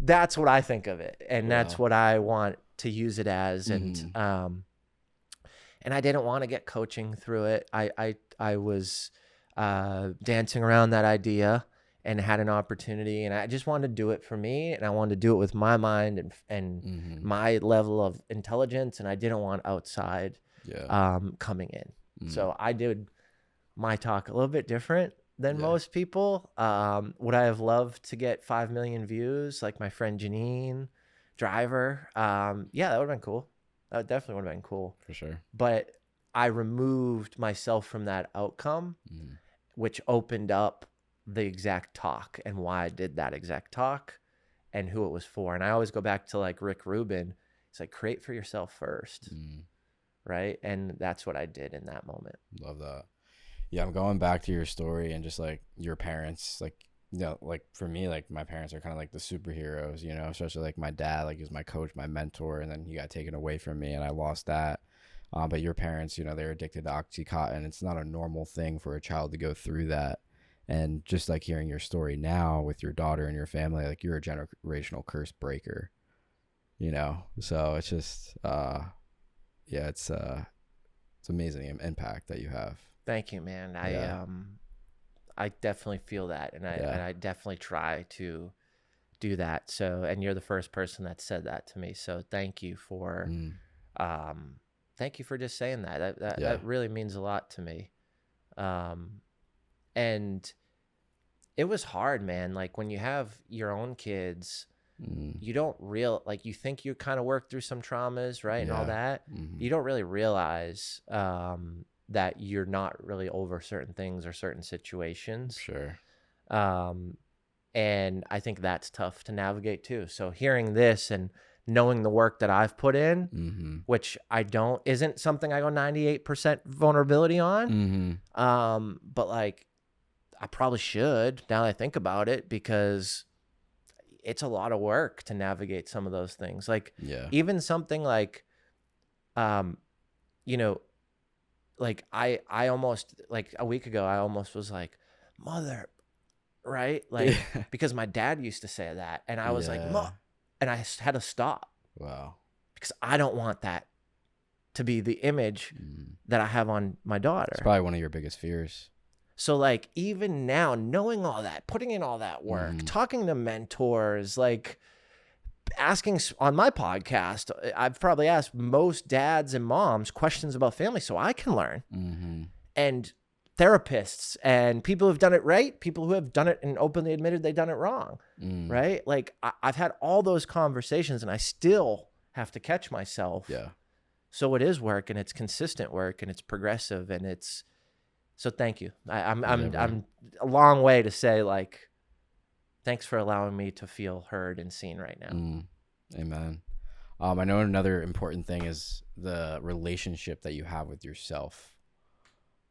that's what I think of it. And that's what I want to use it as. And I didn't want to get coaching through it. I was dancing around that idea and had an opportunity, and I just wanted to do it for me, and I wanted to do it with my mind and my level of intelligence, and I didn't want outside coming in. So I did my talk a little bit different than most people. Would I have loved to get 5 million views like my friend Janine Driver? Yeah, that would have been cool. That definitely would have been cool. For sure. But I removed myself from that outcome, which opened up the exact talk and why I did that exact talk and who it was for. And I always go back to like Rick Rubin. It's like, create for yourself first. right? And that's what I did in that moment. Love that. Yeah, I'm going back to your story and just like your parents, like, you know, like for me, like my parents are kind of like the superheroes, you know, especially like my dad, like he was my coach, my mentor, and then he got taken away from me and I lost that. But your parents, you know, they're addicted to Oxycontin. It's not a normal thing for a child to go through that. And just like hearing your story now with your daughter and your family, like you're a generational curse breaker, you know? So it's just, yeah, it's amazing impact that you have. Thank you, man. I definitely feel that, and I definitely try to do that. So, and you're the first person that said that to me. So thank you for, thank you for just saying that. That really means a lot to me. And it was hard, man. Like when you have your own kids, you don't like you think you kind of work through some traumas, right? And all that. You don't really realize, that you're not really over certain things or certain situations. Sure. And I think that's tough to navigate too. So hearing this and knowing the work that I've put in, which isn't something I go 98% vulnerability on. But like, I probably should now that I think about it, because it's a lot of work to navigate some of those things. Like even something like, you know, like I almost, like a week ago, I almost was like, mother, right? Like, because my dad used to say that, and I was like, and I had to stop. Wow. Because I don't want that to be the image that I have on my daughter. It's probably one of your biggest fears. So like, even now, knowing all that, putting in all that work, talking to mentors, like asking on my podcast, I've probably asked most dads and moms questions about family so I can learn. And therapists and people who've done it right, people who have done it and openly admitted they've done it wrong, right? Like I've had all those conversations and I still have to catch myself. Yeah. So it is work, and it's consistent work, and it's progressive, and it's, so thank you. I'm a long way to say, like, thanks for allowing me to feel heard and seen right now. Amen. I know another important thing is the relationship that you have with yourself.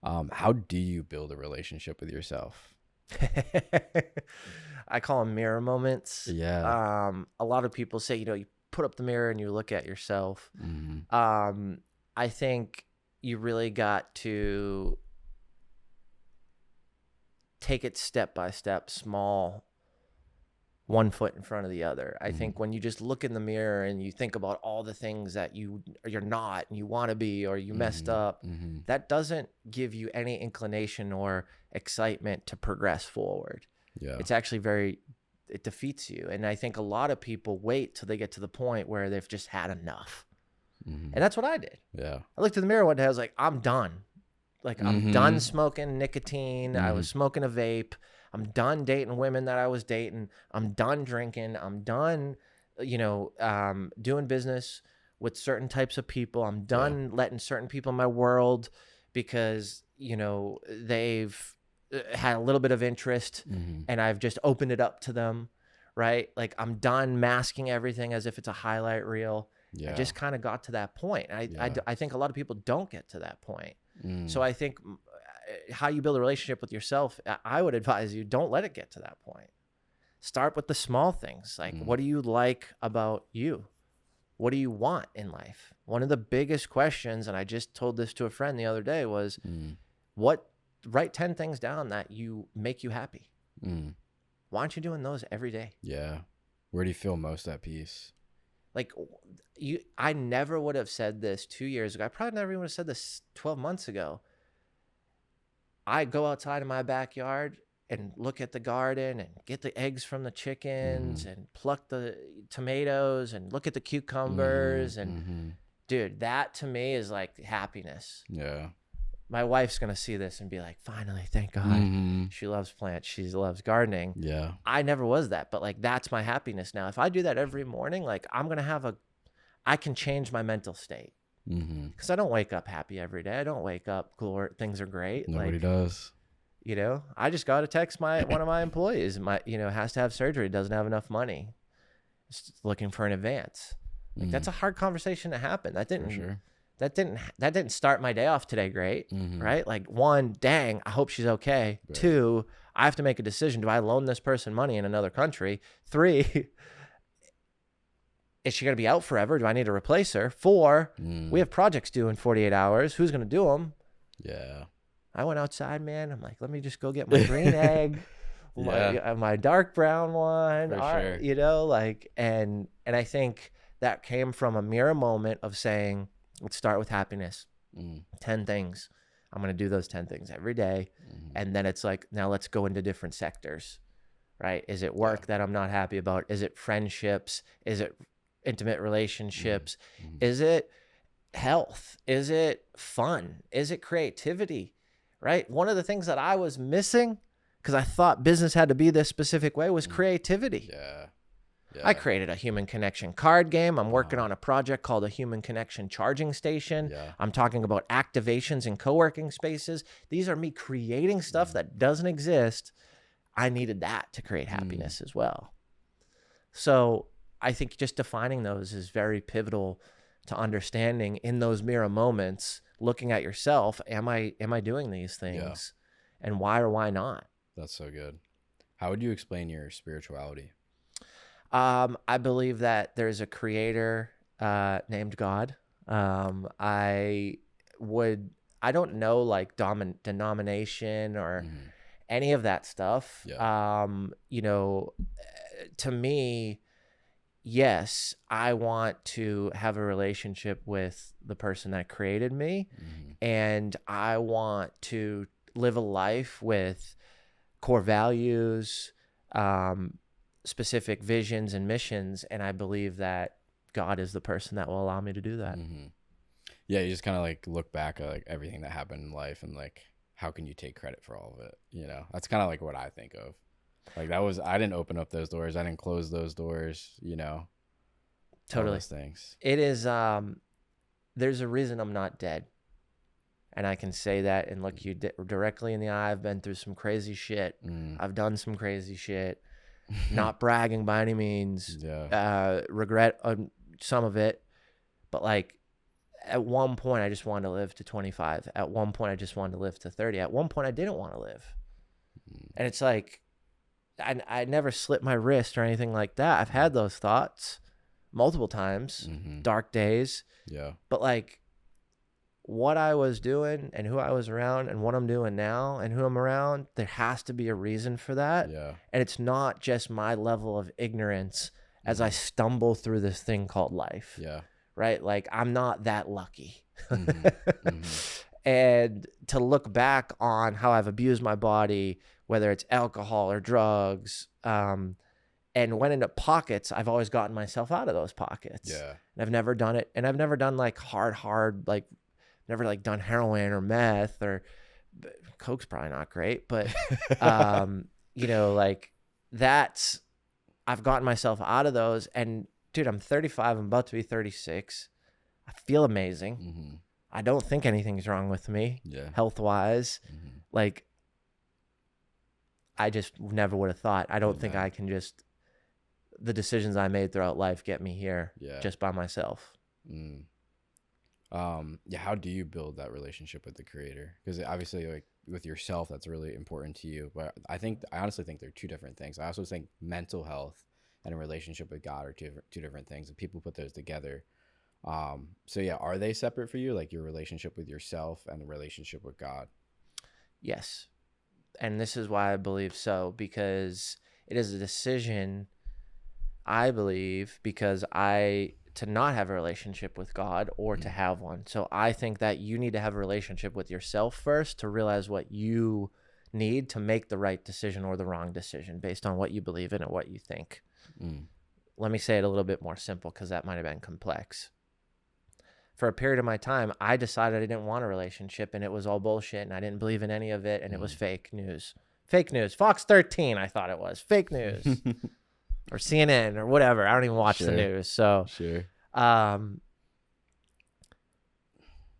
How do you build a relationship with yourself? I call them mirror moments. Yeah. A lot of people say, you know, you put up the mirror and you look at yourself. I think you really got to take it step by step, small, one foot in front of the other. I think when you just look in the mirror and you think about all the things that you're not and you want to be, or you messed up, that doesn't give you any inclination or excitement to progress forward. Yeah. It's actually it defeats you. And I think a lot of people wait till they get to the point where they've just had enough. And that's what I did. Yeah. I looked in the mirror one day, I was like, I'm done. Like, I'm done smoking nicotine. I was smoking a vape. I'm done dating women that I was dating. I'm done drinking. I'm done, you know, doing business with certain types of people. I'm done letting certain people in my world because, you know, they've had a little bit of interest and I've just opened it up to them, right? Like, I'm done masking everything as if it's a highlight reel. I just kind of got to that point. I think a lot of people don't get to that point. So I think how you build a relationship with yourself, I would advise you, don't let it get to that point. Start with the small things. Like, what do you like about you? What do you want in life? One of the biggest questions, and I just told this to a friend the other day, was write 10 things down that make you happy. Why aren't you doing those every day? Yeah. Where do you feel most at peace? Like, I never would have said this 2 years ago. I probably never even would have said this 12 months ago. I go outside in my backyard and look at the garden and get the eggs from the chickens and pluck the tomatoes and look at the cucumbers. And dude, that to me is like happiness. Yeah. My wife's going to see this and be like, finally, thank God. She loves plants. She loves gardening. Yeah. I never was that, but like, that's my happiness now. If I do that every morning, like, I'm going to I can change my mental state. Because I don't wake up happy every day. I don't wake up things are great. Nobody does. You know, I just got to text one of my employees, has to have surgery, doesn't have enough money, just looking for an advance. Like, that's a hard conversation to happen. That didn't, that didn't start my day off today great, right? Like, one, dang, I hope she's okay. Right. Two, I have to make a decision. Do I loan this person money in another country? Three, is she going to be out forever? Do I need to replace her? Four, we have projects due in 48 hours. Who's going to do them? Yeah. I went outside, man. I'm like, let me just go get my green egg, my dark brown one, sure. you know, like, and I think that came from a mirror moment of saying, let's start with happiness. 10 things. I'm going to do those 10 things every day. And then it's like, now let's go into different sectors, right? Is it work that I'm not happy about? Is it friendships? Is it intimate relationships? Is it health? Is it fun? Is it creativity? Right? One of the things that I was missing, because I thought business had to be this specific way, was creativity. Yeah. I created a human connection card game. I'm working on a project called a human connection charging station. I'm talking about activations in co-working spaces. These are me creating stuff that doesn't exist. I needed that to create happiness as well. So I think just defining those is very pivotal to understanding in those mirror moments, looking at yourself. Am I doing these things? And why or why not? That's so good. How would you explain your spirituality? I believe that there's a creator named God. I don't know like denomination or any of that stuff. You know, to me, yes, I want to have a relationship with the person that created me, and I want to live a life with core values, specific visions and missions, and I believe that God is the person that will allow me to do that. Yeah, you just kind of like look back at like everything that happened in life and like how can you take credit for all of it? You know, that's kind of like what I think of. Like I didn't open up those doors, I didn't close those doors, you know. Totally. Those things. It is there's a reason I'm not dead. And I can say that and look you directly in the eye. I've been through some crazy shit. I've done some crazy shit. Not bragging by any means. Regret some of it. But like at one point, I just wanted to live to 25. At one point, I just wanted to live to 30. At one point, I didn't want to live. And it's like, I never slit my wrist or anything like that. I've had those thoughts multiple times, dark days. But like, what I was doing and who I was around and what I'm doing now and who I'm around, there has to be a reason for that. And it's not just my level of ignorance as I stumble through this thing called life. Right? Like, I'm not that lucky. And to look back on how I've abused my body, whether it's alcohol or drugs, and went into pockets, I've always gotten myself out of those pockets. And I've never done it. And I've never done like hard, like, never like done heroin or meth or coke's probably not great, but you know, like I've gotten myself out of those. And dude, I'm 35. I'm about to be 36. I feel amazing. I don't think anything's wrong with me health wise. Like, I just never would have thought. I don't think I can just, the decisions I made throughout life get me here just by myself. How do you build that relationship with the creator? Because obviously, like with yourself, that's really important to you. But I honestly think they're two different things. I also think mental health and a relationship with God are two different things, and people put those together. So yeah, are they separate for you? Like your relationship with yourself and the relationship with God? Yes. And this is why I believe so, because it is a decision, I believe, because to not have a relationship with God or to have one. So I think that you need to have a relationship with yourself first to realize what you need to make the right decision or the wrong decision based on what you believe in and what you think. Let me say it a little bit more simple because that might have been complex. For a period of my time, I decided I didn't want a relationship and it was all bullshit and I didn't believe in any of it and it was fake news. Fake news. Fox 13, I thought it was. Fake news. Or CNN or whatever. I don't even watch the news. So,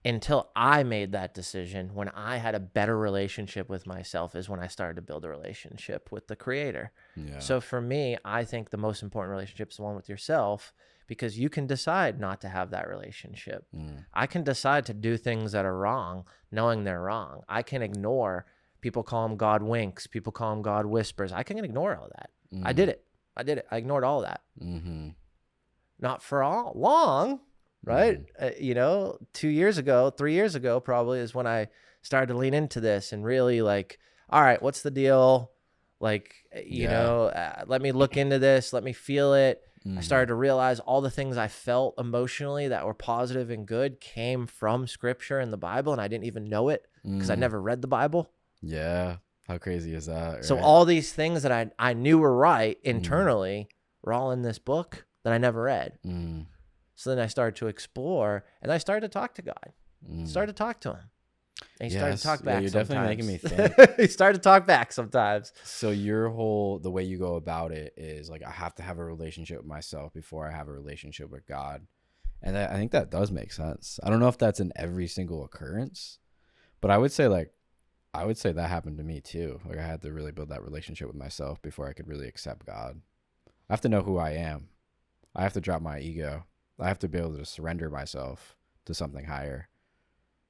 until I made that decision, when I had a better relationship with myself, is when I started to build a relationship with the Creator. Yeah. So for me, I think the most important relationship is the one with yourself, because you can decide not to have that relationship. I can decide to do things that are wrong, knowing they're wrong. I can ignore, people call him God winks, people call him God whispers. I can ignore all that. I did it. I ignored all that. Not for all long. Right. 2 years ago, 3 years ago, probably is when I started to lean into this and really like, all right, what's the deal? Like, let me look into this. Let me feel it. I started to realize all the things I felt emotionally that were positive and good came from scripture and the Bible. And I didn't even know it because I never read the Bible. Yeah. How crazy is that? Right? So all these things that I knew were right internally were all in this book that I never read. So then I started to explore, and I started to talk to God. Started to talk to him. And he started to talk back. You're sometimes. definitely making me think. He started to talk back sometimes. So the way you go about it is like, I have to have a relationship with myself before I have a relationship with God. And I think that does make sense. I don't know if that's in every single occurrence, but I would say that happened to me too. Like, I had to really build that relationship with myself before I could really accept God. I have to know who I am. I have to drop my ego. I have to be able to surrender myself to something higher.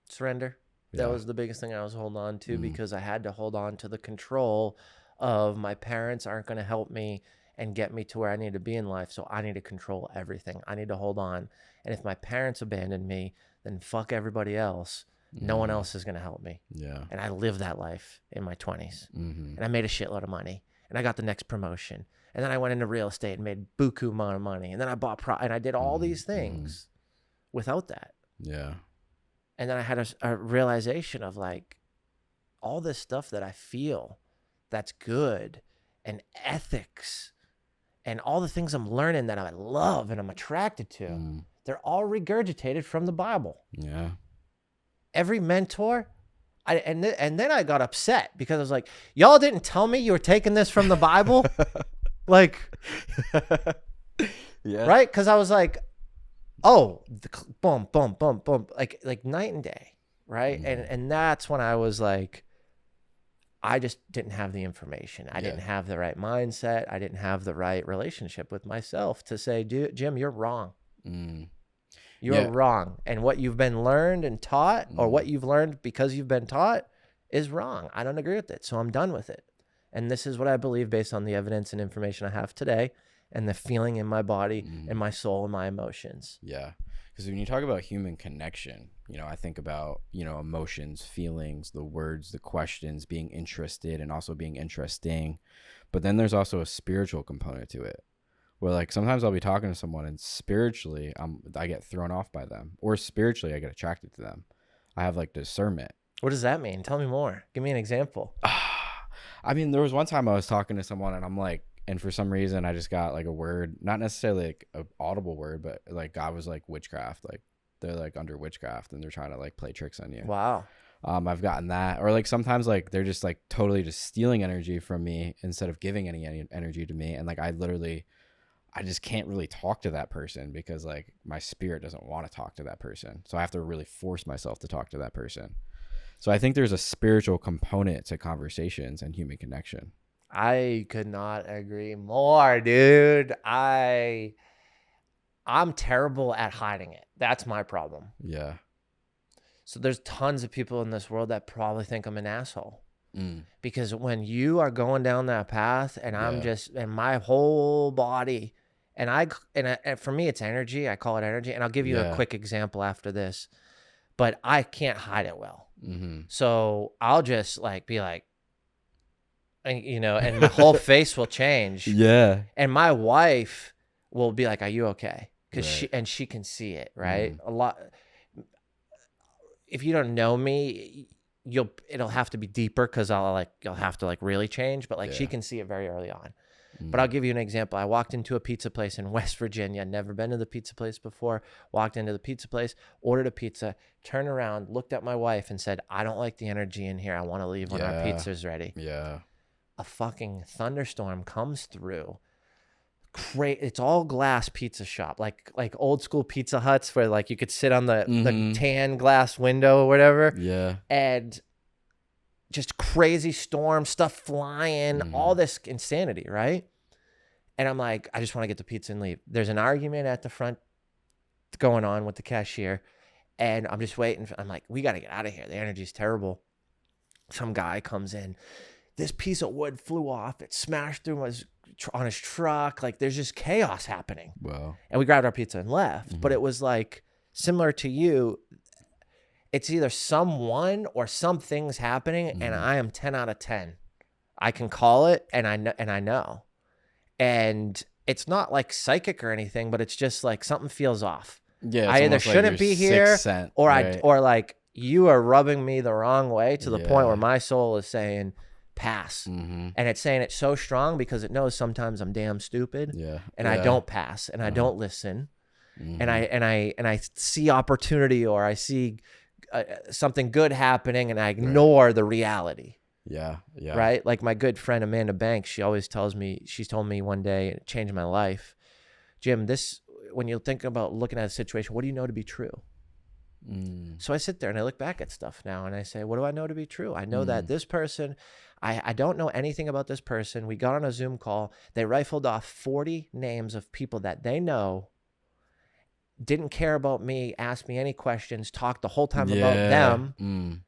Surrender. That was the biggest thing I was holding on to, because I had to hold on to the control of my parents aren't going to help me and get me to where I need to be in life. So I need to control everything. I need to hold on. And if my parents abandon me, then fuck everybody else. No one else is going to help me. Yeah. And I lived that life in my 20s. And I made a shitload of money. And I got the next promotion. And then I went into real estate and made buku amount of money. And then I bought and I did all these things without that. Yeah. And then I had a realization of like, all this stuff that I feel that's good, and ethics and all the things I'm learning that I love and I'm attracted to, they're all regurgitated from the Bible. Yeah. Every mentor, and then I got upset because I was like, y'all didn't tell me you were taking this from the Bible. Like, yeah. Right? Because I was like, oh, boom, boom, boom, boom, like night and day, right? And that's when I was like, I just didn't have the information. I didn't have the right mindset. I didn't have the right relationship with myself to say, Jim, you're wrong. You're wrong. And what you've been learned and taught, or what you've learned because you've been taught, is wrong. I don't agree with it. So I'm done with it. And this is what I believe based on the evidence and information I have today, and the feeling in my body and my soul and my emotions. Yeah. Because when you talk about human connection, I think about, emotions, feelings, the words, the questions, being interested, and also being interesting. But then there's also a spiritual component to it, where like sometimes I'll be talking to someone and spiritually I get thrown off by them, or spiritually I get attracted to them. I have like discernment. What does that mean? Tell me more. Give me an example. I mean, there was one time I was talking to someone and I'm like, and for some reason I just got like a word, not necessarily like an audible word, but like God was like witchcraft. Like they're like under witchcraft and they're trying to like play tricks on you. Wow. I've gotten that. Or like sometimes like they're just like totally just stealing energy from me instead of giving any energy to me. And like I just can't really talk to that person because like my spirit doesn't want to talk to that person. So I have to really force myself to talk to that person. So I think there's a spiritual component to conversations and human connection. I could not agree more, dude. I'm terrible at hiding it. That's my problem. Yeah. So there's tons of people in this world that probably think I'm an asshole. Because when you are going down that path and I'm just, and my whole body, and for me, it's energy. I call it energy. And I'll give you a quick example after this, but I can't hide it well. So I'll just like be like, and my whole face will change. Yeah. And my wife will be like, are you okay? Because she can see it, right? A lot. If you don't know me, it'll have to be deeper because you'll have to like really change, but like she can see it very early on. But I'll give you an example. I walked into a pizza place in West Virginia. Never been to the pizza place before. Walked into the pizza place, ordered a pizza, turned around, looked at my wife and said, I don't like the energy in here. I want to leave when our pizza's ready. Yeah. A fucking thunderstorm comes through, It's all glass pizza shop, like old school Pizza Huts where like you could sit on the tan glass window or whatever. Yeah. And just crazy storm, stuff flying, all this insanity, right? And I'm like, I just want to get the pizza and leave. There's an argument at the front going on with the cashier, and I'm just waiting. I'm like, we got to get out of here. The energy's terrible. Some guy comes in. This piece of wood flew off. It smashed through on his truck. Like, there's just chaos happening. Wow. And we grabbed our pizza and left. But it was like similar to you. It's either someone or something's happening, and I am 10 out of 10. I can call it, and I know. And it's not like psychic or anything, but it's just like something feels off. Yeah, I either shouldn't be here, or right? or like you are rubbing me the wrong way to the point where my soul is saying pass, and it's saying it so strong because it knows sometimes I'm damn stupid, and I don't pass, and I don't listen, and I see opportunity, or I see something good happening, and I ignore the reality. Yeah. Right? Like my good friend Amanda Banks, she always tells me, she's told me one day, and it changed my life, Jim, when you think about looking at a situation, what do you know to be true? So I sit there and I look back at stuff now and I say, what do I know to be true? I know that this person, I don't know anything about this person. We got on a Zoom call. They rifled off 40 names of people that they know, didn't care about me, asked me any questions, talked the whole time about them.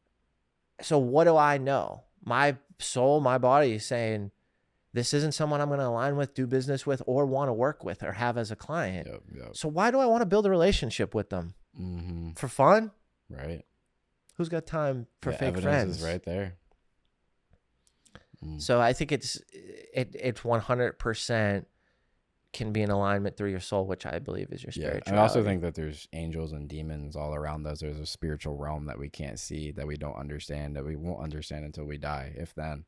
So what do I know? My soul, my body is saying, this isn't someone I'm going to align with, do business with, or want to work with or have as a client. So why do I want to build a relationship with them? For fun? Right. Who's got time for fake evidence friends? Is right there. So I think it's 100% can be in alignment through your soul, which I believe is your spirituality. I also think that there's angels and demons all around us. There's a spiritual realm that we can't see, that we don't understand, that we won't understand until we die, if then.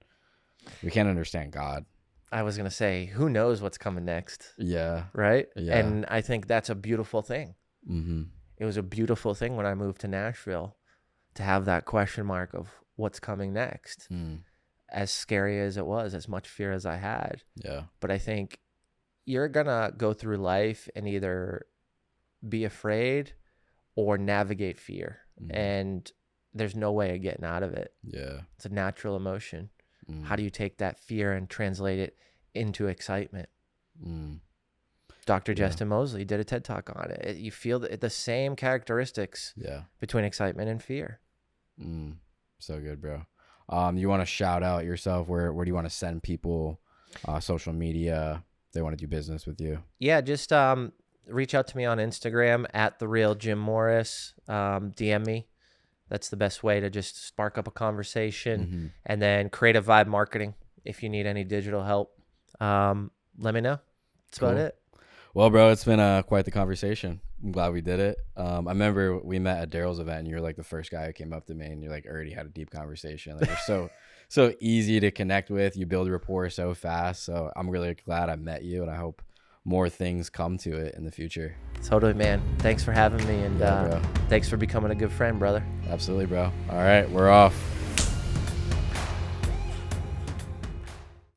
We can't understand God. I was going to say, who knows what's coming next? Yeah. Right? Yeah. And I think that's a beautiful thing. It was a beautiful thing when I moved to Nashville to have that question mark of what's coming next. As scary as it was, as much fear as I had. Yeah. But I think you're going to go through life and either be afraid or navigate fear. And there's no way of getting out of it. Yeah. It's a natural emotion. How do you take that fear and translate it into excitement? Dr. Justin Mosley did a TED Talk on it. You feel the same characteristics between excitement and fear. So good, bro. You want to shout out yourself? Where do you want to send people? Social media, if they want to do business with you? Yeah, just reach out to me on Instagram at @TheRealJimMorris. DM me. That's the best way to just spark up a conversation. And then Creative Vibe Marketing. If you need any digital help, let me know. That's about it. Well, bro, it's been quite the conversation. I'm glad we did it. I remember we met at Daryl's event, and you're like the first guy who came up to me, and you're like already had a deep conversation. Like, you're so easy to connect with. You build rapport so fast. So I'm really glad I met you, and I hope more things come to it in the future. Totally, man. Thanks for having me, and thanks for becoming a good friend, brother. Absolutely, bro. All right, we're off.